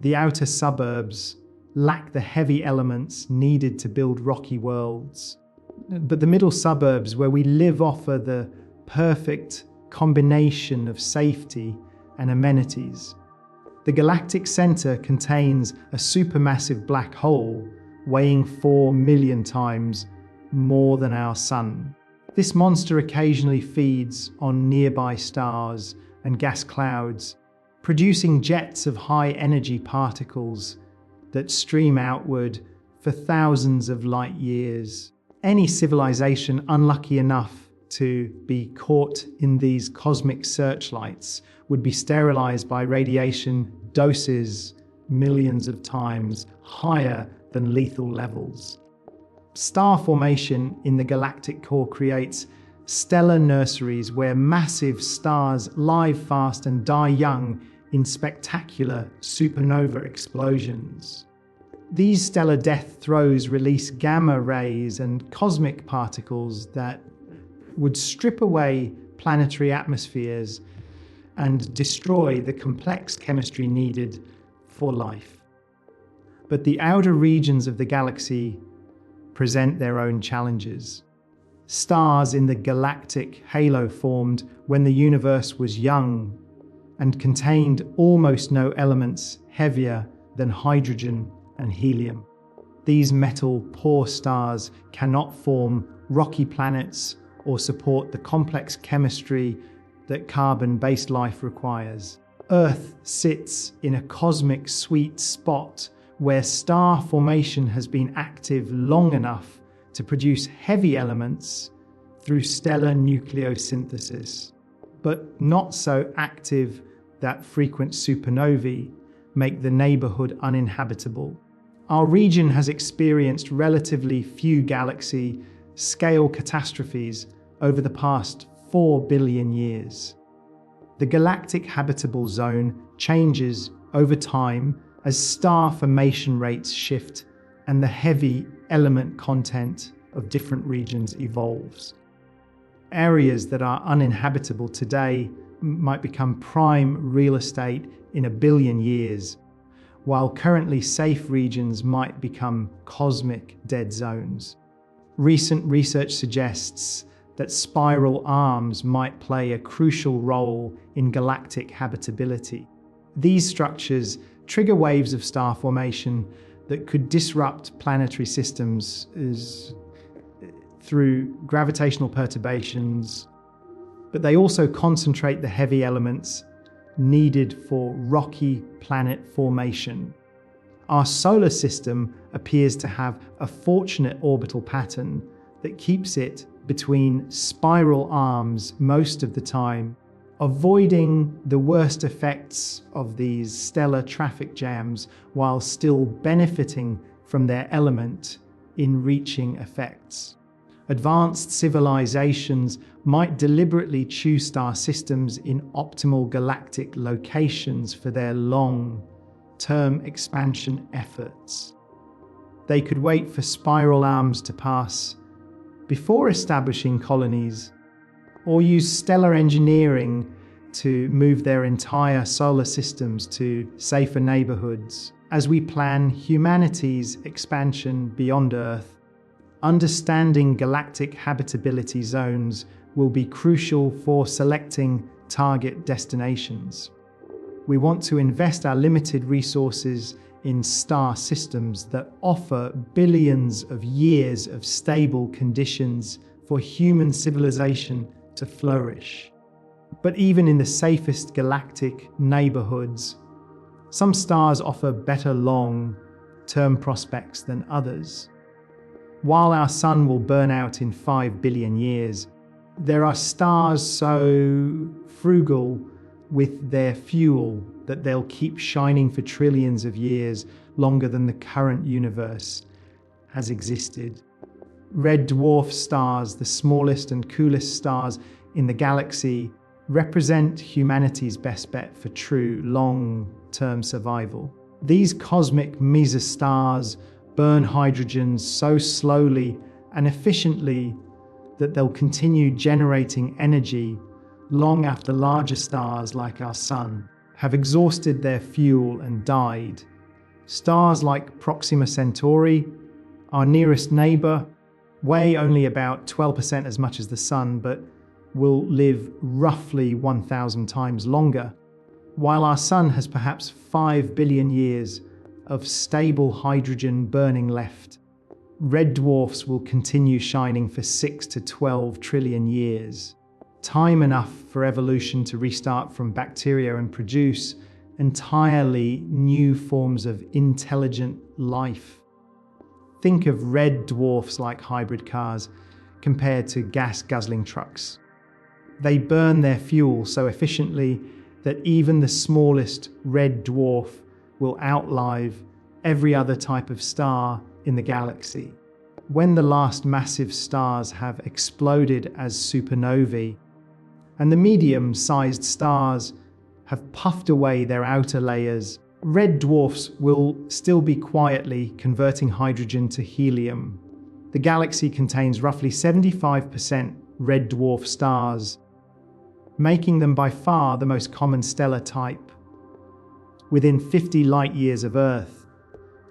The outer suburbs lack the heavy elements needed to build rocky worlds. But the middle suburbs where we live offer the perfect combination of safety and amenities. The galactic center contains a supermassive black hole weighing 4 million times more than our sun. This monster occasionally feeds on nearby stars and gas clouds, producing jets of high-energy particles that stream outward for thousands of light years. Any civilization unlucky enough to be caught in these cosmic searchlights would be sterilized by radiation doses millions of times higher than lethal levels. Star formation in the galactic core creates stellar nurseries where massive stars live fast and die young in spectacular supernova explosions. These stellar death throes release gamma rays and cosmic particles that would strip away planetary atmospheres and destroy the complex chemistry needed for life. But the outer regions of the galaxy present their own challenges. Stars in the galactic halo formed when the universe was young and contained almost no elements heavier than hydrogen and helium. These metal-poor stars cannot form rocky planets or support the complex chemistry that carbon-based life requires. Earth sits in a cosmic sweet spot where star formation has been active long enough to produce heavy elements through stellar nucleosynthesis, but not so active that frequent supernovae make the neighborhood uninhabitable. Our region has experienced relatively few galaxy-scale catastrophes over the past 4 billion years. The galactic habitable zone changes over time as star formation rates shift and the heavy element content of different regions evolves. Areas that are uninhabitable today might become prime real estate in 1 billion years, while currently safe regions might become cosmic dead zones. Recent research suggests that spiral arms might play a crucial role in galactic habitability. These structures trigger waves of star formation that could disrupt planetary systems through gravitational perturbations, but they also concentrate the heavy elements needed for rocky planet formation. Our solar system appears to have a fortunate orbital pattern that keeps it between spiral arms most of the time, avoiding the worst effects of these stellar traffic jams while still benefiting from their element far-reaching effects. Advanced civilizations might deliberately choose star systems in optimal galactic locations for their long-term expansion efforts. They could wait for spiral arms to pass before establishing colonies, or use stellar engineering to move their entire solar systems to safer neighborhoods. As we plan humanity's expansion beyond Earth, understanding galactic habitability zones will be crucial for selecting target destinations. We want to invest our limited resources in star systems that offer billions of years of stable conditions for human civilization to flourish. But even in the safest galactic neighborhoods, some stars offer better long-term prospects than others. While our sun will burn out in 5 billion years, there are stars so frugal with their fuel that they'll keep shining for trillions of years, longer than the current universe has existed. Red dwarf stars, the smallest and coolest stars in the galaxy, represent humanity's best bet for true long-term survival. These cosmic mesostars burn hydrogen so slowly and efficiently that they'll continue generating energy long after larger stars like our sun have exhausted their fuel and died. Stars like Proxima Centauri, our nearest neighbor, weigh only about 12% as much as the sun, but will live roughly 1,000 times longer, while our sun has perhaps 5 billion years of stable hydrogen burning left. Red dwarfs will continue shining for 6 to 12 trillion years. Time enough for evolution to restart from bacteria and produce entirely new forms of intelligent life. Think of red dwarfs like hybrid cars compared to gas-guzzling trucks. They burn their fuel so efficiently that even the smallest red dwarf will outlive every other type of star in the galaxy. When the last massive stars have exploded as supernovae, and the medium-sized stars have puffed away their outer layers, red dwarfs will still be quietly converting hydrogen to helium. The galaxy contains roughly 75% red dwarf stars, making them by far the most common stellar type. Within 50 light-years of Earth,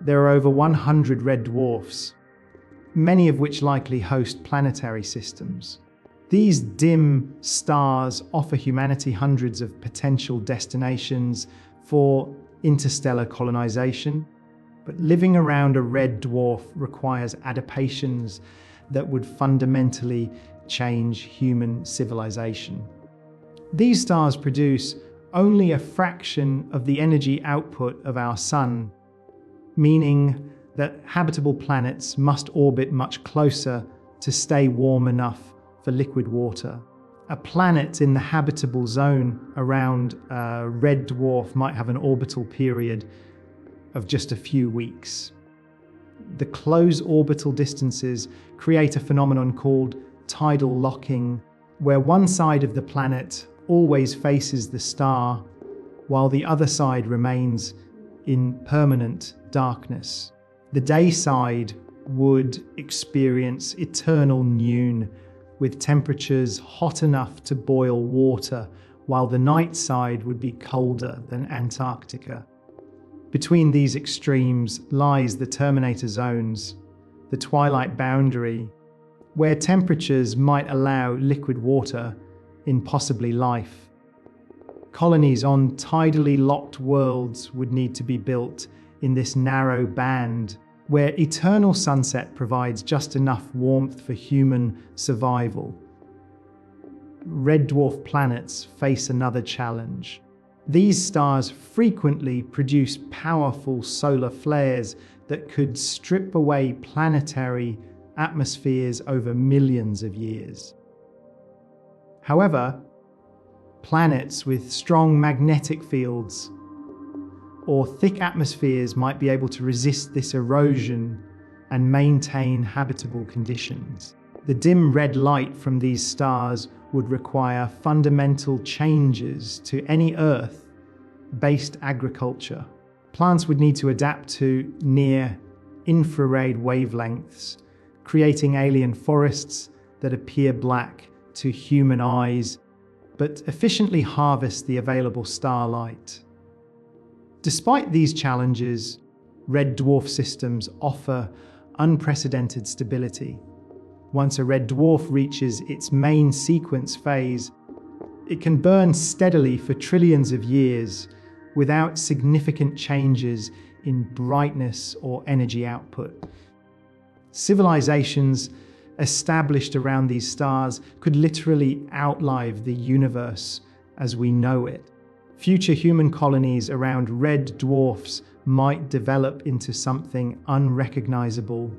there are over 100 red dwarfs, many of which likely host planetary systems. These dim stars offer humanity hundreds of potential destinations for interstellar colonization, but living around a red dwarf requires adaptations that would fundamentally change human civilization. These stars produce only a fraction of the energy output of our sun, meaning that habitable planets must orbit much closer to stay warm enough for liquid water. A planet in the habitable zone around a red dwarf might have an orbital period of just a few weeks. The close orbital distances create a phenomenon called tidal locking, where one side of the planet always faces the star, while the other side remains in permanent darkness. The day side would experience eternal noon, with temperatures hot enough to boil water, while the night side would be colder than Antarctica. Between these extremes lies the terminator zones, the twilight boundary, where temperatures might allow liquid water, impossibly life. Colonies on tidally locked worlds would need to be built in this narrow band, where eternal sunset provides just enough warmth for human survival. Red dwarf planets face another challenge. These stars frequently produce powerful solar flares that could strip away planetary atmospheres over millions of years. However, planets with strong magnetic fields or thick atmospheres might be able to resist this erosion and maintain habitable conditions. The dim red light from these stars would require fundamental changes to any Earth-based agriculture. Plants would need to adapt to near-infrared wavelengths, creating alien forests that appear black to human eyes, but efficiently harvest the available starlight. Despite these challenges, red dwarf systems offer unprecedented stability. Once a red dwarf reaches its main sequence phase, it can burn steadily for trillions of years without significant changes in brightness or energy output. Civilizations established around these stars could literally outlive the universe as we know it. Future human colonies around red dwarfs might develop into something unrecognizable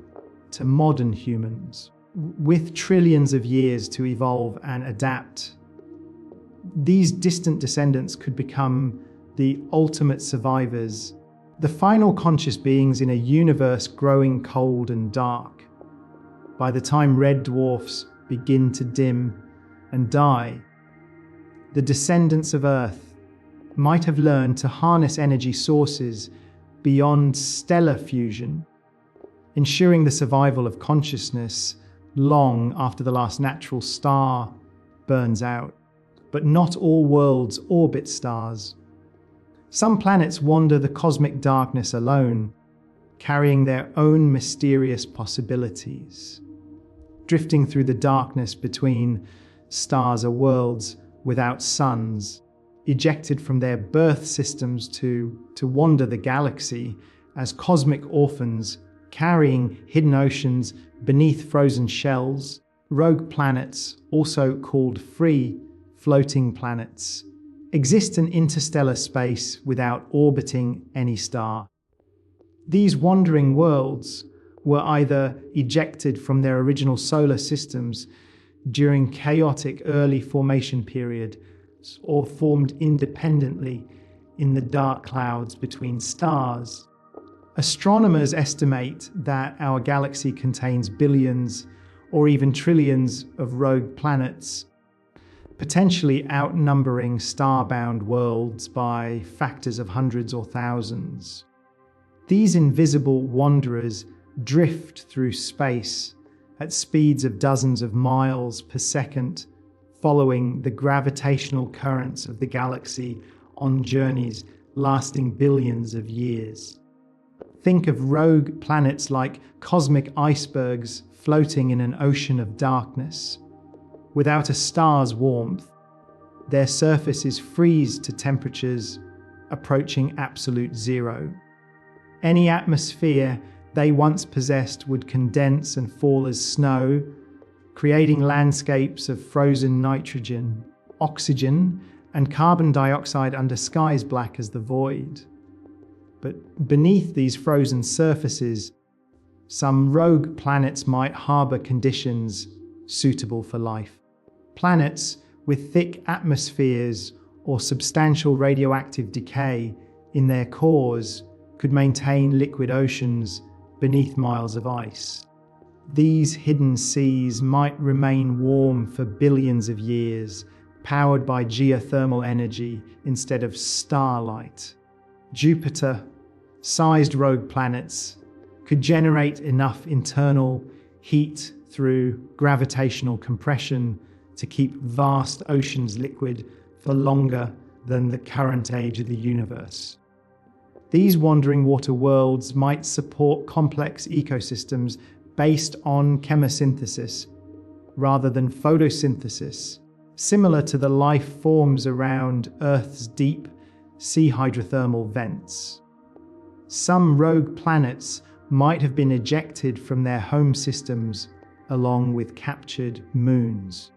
to modern humans. With trillions of years to evolve and adapt, these distant descendants could become the ultimate survivors, the final conscious beings in a universe growing cold and dark. By the time red dwarfs begin to dim and die, the descendants of Earth might have learned to harness energy sources beyond stellar fusion, ensuring the survival of consciousness long after the last natural star burns out. But not all worlds orbit stars. Some planets wander the cosmic darkness alone, carrying their own mysterious possibilities. Drifting through the darkness between stars are worlds without suns, ejected from their birth systems to wander the galaxy as cosmic orphans, carrying hidden oceans beneath frozen shells. Rogue planets, also called free floating planets, exist in interstellar space without orbiting any star. These wandering worlds were either ejected from their original solar systems during chaotic early formation periods or formed independently in the dark clouds between stars. Astronomers estimate that our galaxy contains billions or even trillions of rogue planets, potentially outnumbering starbound worlds by factors of hundreds or thousands. These invisible wanderers drift through space at speeds of dozens of miles per second, following the gravitational currents of the galaxy on journeys lasting billions of years. Think of rogue planets like cosmic icebergs floating in an ocean of darkness. Without a star's warmth, their surfaces freeze to temperatures approaching absolute zero. Any atmosphere they once possessed would condense and fall as snow, creating landscapes of frozen nitrogen, oxygen, and carbon dioxide under skies black as the void. But beneath these frozen surfaces, some rogue planets might harbor conditions suitable for life. Planets with thick atmospheres or substantial radioactive decay in their cores could maintain liquid oceans beneath miles of ice. These hidden seas might remain warm for billions of years, powered by geothermal energy instead of starlight. Jupiter-sized rogue planets could generate enough internal heat through gravitational compression to keep vast oceans liquid for longer than the current age of the universe. These wandering water worlds might support complex ecosystems based on chemosynthesis rather than photosynthesis, similar to the life forms around Earth's deep sea hydrothermal vents. Some rogue planets might have been ejected from their home systems along with captured moons.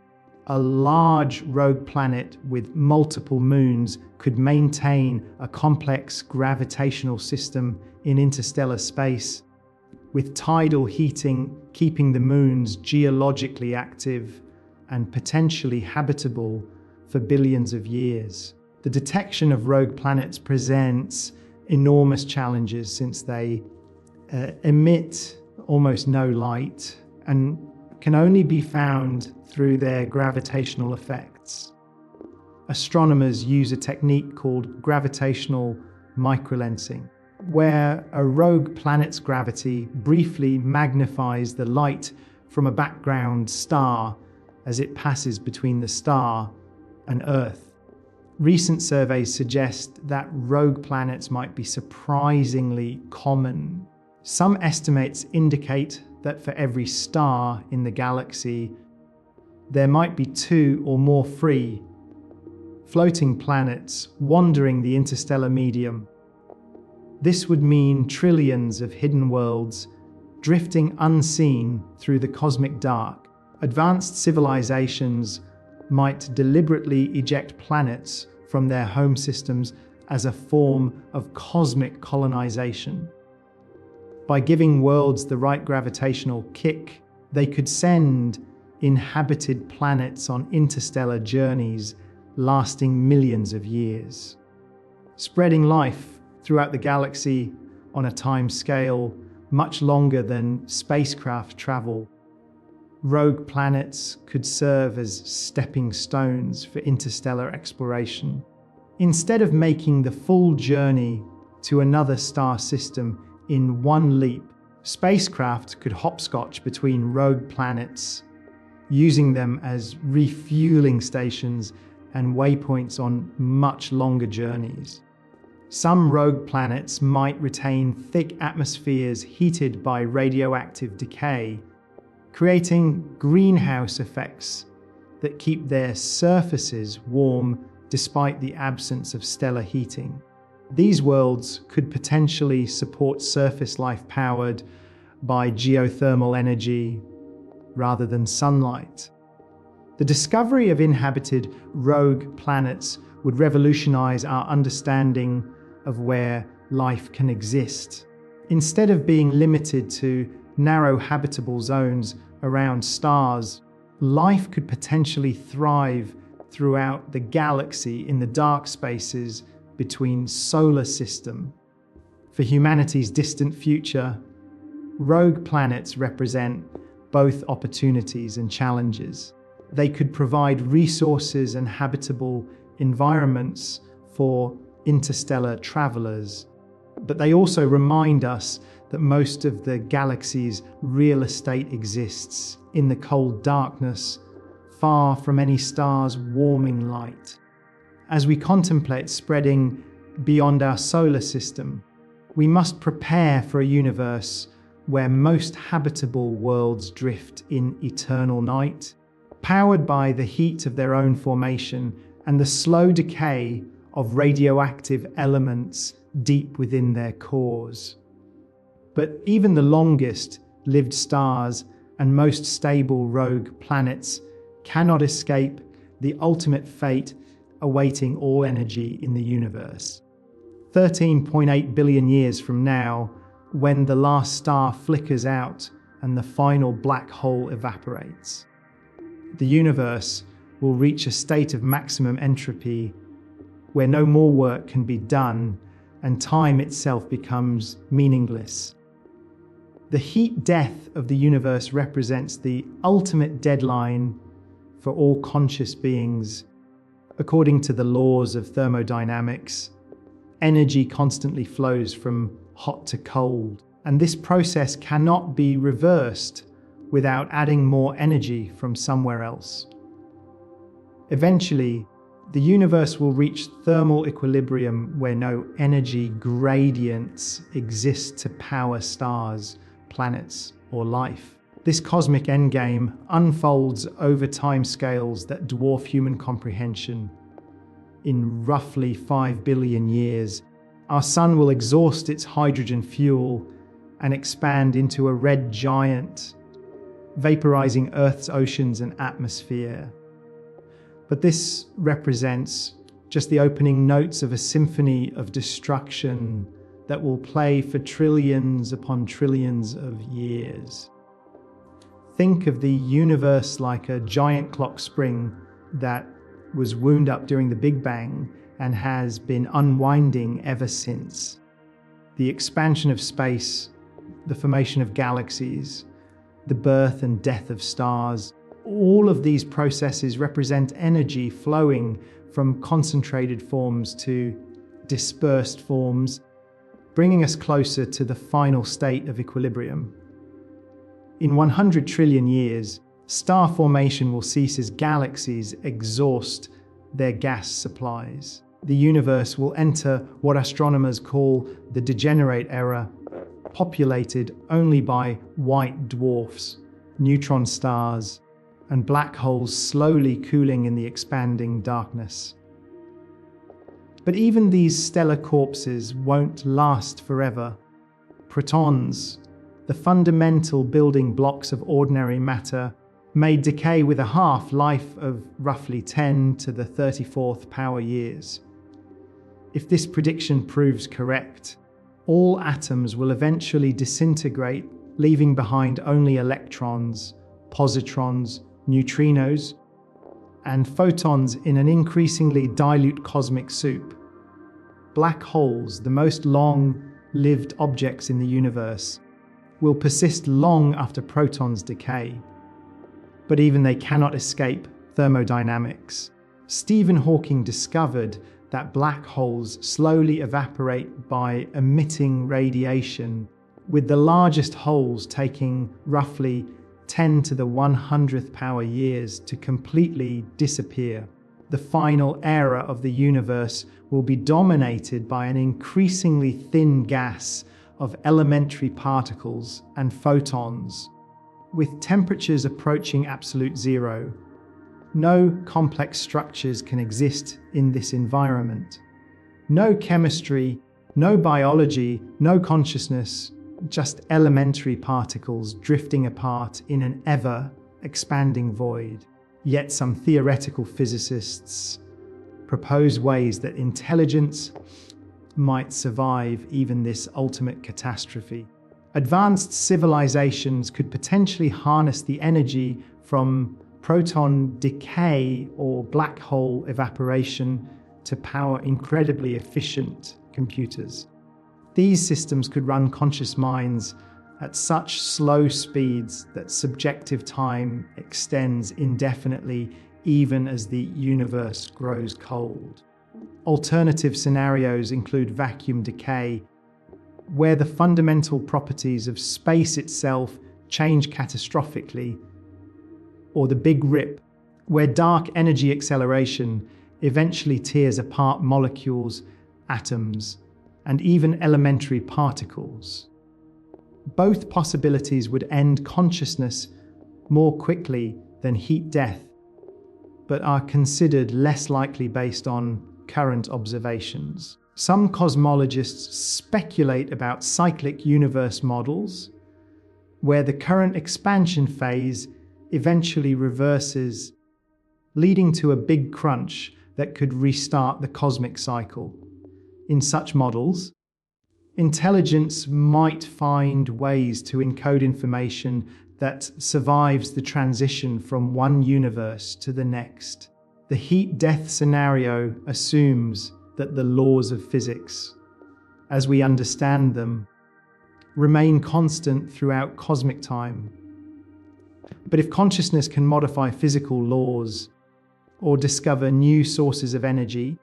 A large rogue planet with multiple moons could maintain a complex gravitational system in interstellar space, with tidal heating keeping the moons geologically active and potentially habitable for billions of years. The detection of rogue planets presents enormous challenges since they emit almost no light, and can only be found through their gravitational effects. Astronomers use a technique called gravitational microlensing, where a rogue planet's gravity briefly magnifies the light from a background star as it passes between the star and Earth. Recent surveys suggest that rogue planets might be surprisingly common. Some estimates indicate that for every star in the galaxy, there might be 2 or more free floating planets wandering the interstellar medium. This would mean trillions of hidden worlds drifting unseen through the cosmic dark. Advanced civilizations might deliberately eject planets from their home systems as a form of cosmic colonization. By giving worlds the right gravitational kick, they could send inhabited planets on interstellar journeys lasting millions of years, spreading life throughout the galaxy on a time scale much longer than spacecraft travel. Rogue planets could serve as stepping stones for interstellar exploration. Instead of making the full journey to another star system in one leap, spacecraft could hopscotch between rogue planets, using them as refueling stations and waypoints on much longer journeys. Some rogue planets might retain thick atmospheres heated by radioactive decay, creating greenhouse effects that keep their surfaces warm despite the absence of stellar heating. These worlds could potentially support surface life powered by geothermal energy rather than sunlight. The discovery of inhabited rogue planets would revolutionize our understanding of where life can exist. Instead of being limited to narrow habitable zones around stars, life could potentially thrive throughout the galaxy in the dark spaces between solar system. For humanity's distant future, rogue planets represent both opportunities and challenges. They could provide resources and habitable environments for interstellar travelers, but they also remind us that most of the galaxy's real estate exists in the cold darkness, far from any star's warming light. As we contemplate spreading beyond our solar system, we must prepare for a universe where most habitable worlds drift in eternal night, powered by the heat of their own formation and the slow decay of radioactive elements deep within their cores. But even the longest lived stars and most stable rogue planets cannot escape the ultimate fate awaiting all energy in the universe. 13.8 billion years from now, when the last star flickers out and the final black hole evaporates, the universe will reach a state of maximum entropy where no more work can be done and time itself becomes meaningless. The heat death of the universe represents the ultimate deadline for all conscious beings. According to the laws of thermodynamics, energy constantly flows from hot to cold, and this process cannot be reversed without adding more energy from somewhere else. Eventually, the universe will reach thermal equilibrium where no energy gradients exist to power stars, planets, or life. This cosmic endgame unfolds over timescales that dwarf human comprehension. In roughly 5 billion years, our sun will exhaust its hydrogen fuel and expand into a red giant, vaporizing Earth's oceans and atmosphere. But this represents just the opening notes of a symphony of destruction that will play for trillions upon trillions of years. Think of the universe like a giant clock spring that was wound up during the Big Bang and has been unwinding ever since. The expansion of space the formation of galaxies, the birth and death of stars. All of these processes represent energy flowing from concentrated forms to dispersed forms, bringing us closer to the final state of equilibrium. In 100 trillion years, star formation will cease as galaxies exhaust their gas supplies. The universe will enter what astronomers call the degenerate era, populated only by white dwarfs, neutron stars, and black holes slowly cooling in the expanding darkness. But even these stellar corpses won't last forever. Protons, the fundamental building blocks of ordinary matter, may decay with a half-life of roughly 10 to the 34th power years. If this prediction proves correct, all atoms will eventually disintegrate, leaving behind only electrons, positrons, neutrinos, and photons in an increasingly dilute cosmic soup. Black holes, the most long-lived objects in the universe, will persist long after protons decay. But even they cannot escape thermodynamics. Stephen Hawking discovered that black holes slowly evaporate by emitting radiation, with the largest holes taking roughly 10 to the 100th power years to completely disappear. The final era of the universe will be dominated by an increasingly thin gas of elementary particles and photons. With temperatures approaching absolute zero, no complex structures can exist in this environment. No chemistry, no biology, no consciousness, just elementary particles drifting apart in an ever-expanding void. Yet some theoretical physicists propose ways that intelligence might survive even this ultimate catastrophe. Advanced civilizations could potentially harness the energy from proton decay or black hole evaporation to power incredibly efficient computers. These systems could run conscious minds at such slow speeds that subjective time extends indefinitely, even as the universe grows cold. Alternative scenarios include vacuum decay, where the fundamental properties of space itself change catastrophically, or the Big Rip, where dark energy acceleration eventually tears apart molecules, atoms, and even elementary particles. Both possibilities would end consciousness more quickly than heat death, but are considered less likely based on current observations. Some cosmologists speculate about cyclic universe models, where the current expansion phase eventually reverses, leading to a big crunch that could restart the cosmic cycle. In such models, intelligence might find ways to encode information that survives the transition from one universe to the next. The heat-death scenario assumes that the laws of physics, as we understand them, remain constant throughout cosmic time. But if consciousness can modify physical laws or discover new sources of energy,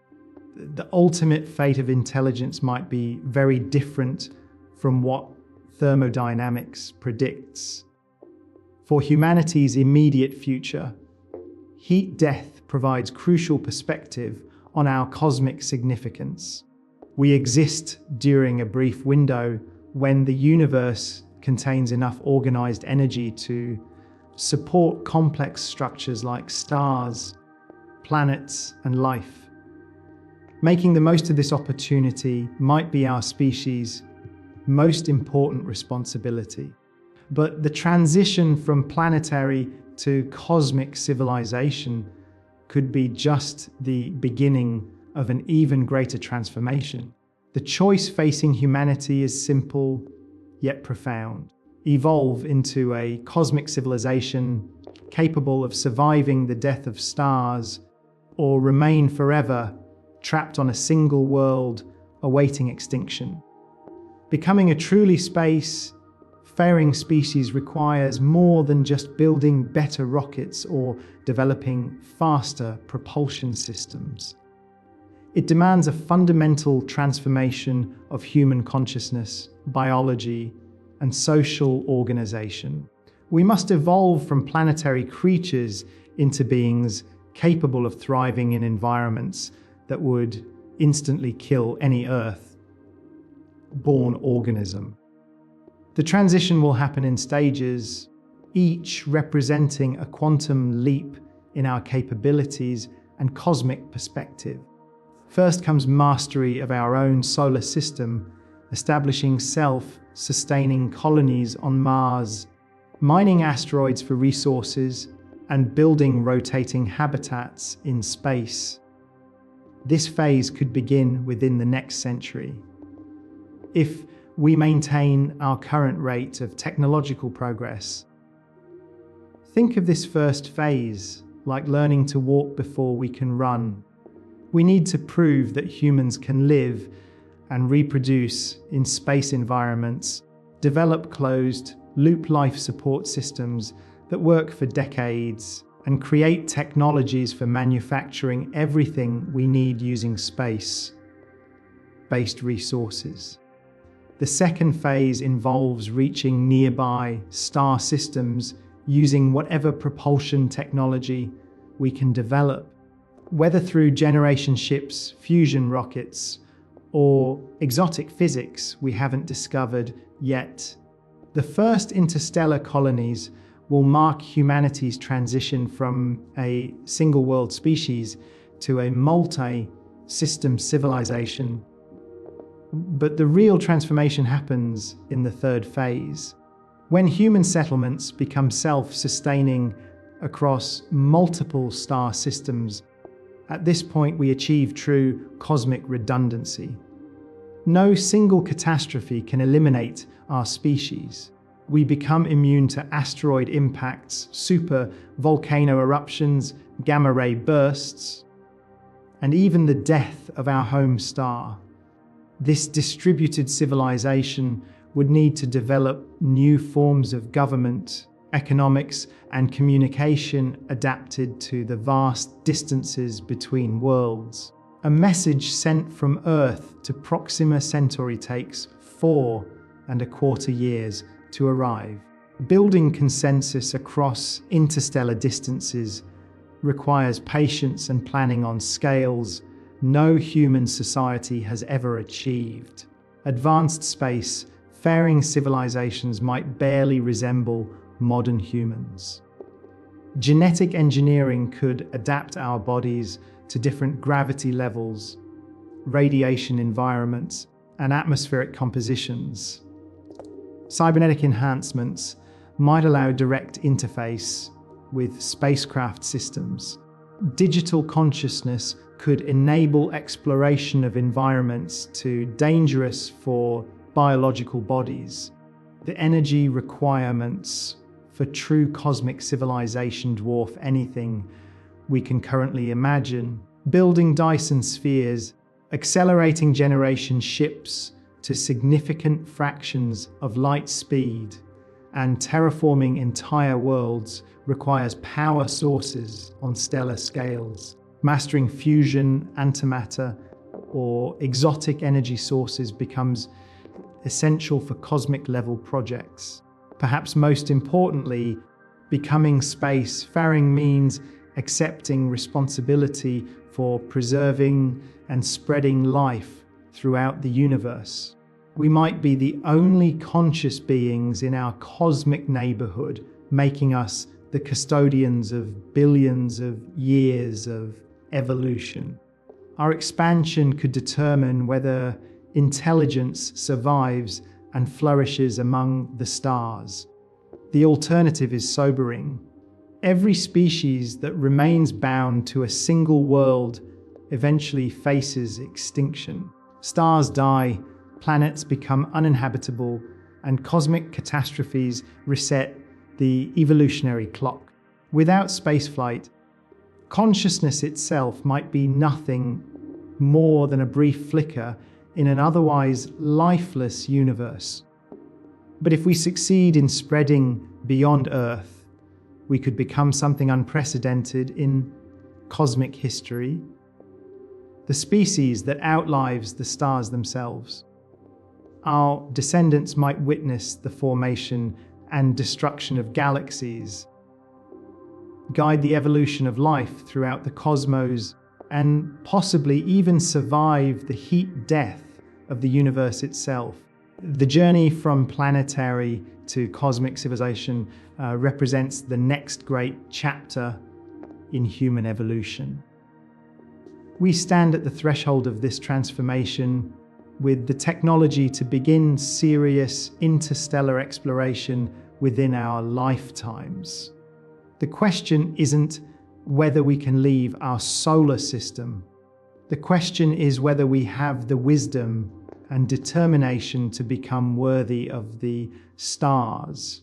the ultimate fate of intelligence might be very different from what thermodynamics predicts. For humanity's immediate future, heat death provides crucial perspective on our cosmic significance. We exist during a brief window when the universe contains enough organized energy to support complex structures like stars, planets, and life. Making the most of this opportunity might be our species' most important responsibility. But the transition from planetary to cosmic civilization could be just the beginning of an even greater transformation. The choice facing humanity is simple, yet profound. Evolve into a cosmic civilization capable of surviving the death of stars, or remain forever trapped on a single world awaiting extinction. Becoming a truly space, Faring species requires more than just building better rockets or developing faster propulsion systems. It demands a fundamental transformation of human consciousness, biology, and social organization. We must evolve from planetary creatures into beings capable of thriving in environments that would instantly kill any Earth-born organism. The transition will happen in stages, each representing a quantum leap in our capabilities and cosmic perspective. First comes mastery of our own solar system, establishing self-sustaining colonies on Mars, mining asteroids for resources, and building rotating habitats in space. This phase could begin within the next century. If we maintain our current rate of technological progress, think of this first phase like learning to walk before we can run. We need to prove that humans can live and reproduce in space environments, develop closed loop life support systems that work for decades, and create technologies for manufacturing everything we need using space-based resources. The second phase involves reaching nearby star systems using whatever propulsion technology we can develop, whether through generation ships, fusion rockets, or exotic physics we haven't discovered yet. The first interstellar colonies will mark humanity's transition from a single world species to a multi-system civilization. But the real transformation happens in the third phase, when human settlements become self-sustaining across multiple star systems. At this point, we achieve true cosmic redundancy. No single catastrophe can eliminate our species. We become immune to asteroid impacts, super volcano eruptions, gamma-ray bursts, and even the death of our home star. This distributed civilization would need to develop new forms of government, economics, and communication adapted to the vast distances between worlds. A message sent from Earth to Proxima Centauri takes 4.25 years to arrive. Building consensus across interstellar distances requires patience and planning on scales no human society has ever achieved. Advanced space-faring civilizations might barely resemble modern humans. Genetic engineering could adapt our bodies to different gravity levels, radiation environments, and atmospheric compositions. Cybernetic enhancements might allow direct interface with spacecraft systems. Digital consciousness could enable exploration of environments too dangerous for biological bodies. The energy requirements for true cosmic civilization dwarf anything we can currently imagine. Building Dyson spheres, accelerating generation ships to significant fractions of light speed, and terraforming entire worlds requires power sources on stellar scales. Mastering fusion, antimatter, or exotic energy sources becomes essential for cosmic-level projects. Perhaps most importantly, becoming space-faring means accepting responsibility for preserving and spreading life throughout the universe. We might be the only conscious beings in our cosmic neighborhood, making us the custodians of billions of years of evolution. Our expansion could determine whether intelligence survives and flourishes among the stars. The alternative is sobering. Every species that remains bound to a single world eventually faces extinction. Stars die, planets become uninhabitable, and cosmic catastrophes reset the evolutionary clock. Without spaceflight, consciousness itself might be nothing more than a brief flicker in an otherwise lifeless universe. But if we succeed in spreading beyond Earth, we could become something unprecedented in cosmic history, the species that outlives the stars themselves. Our descendants might witness the formation and destruction of galaxies, guide the evolution of life throughout the cosmos, and possibly even survive the heat death of the universe itself. The journey from planetary to cosmic civilization represents the next great chapter in human evolution. We stand at the threshold of this transformation with the technology to begin serious interstellar exploration within our lifetimes. The question isn't whether we can leave our solar system. The question is whether we have the wisdom and determination to become worthy of the stars.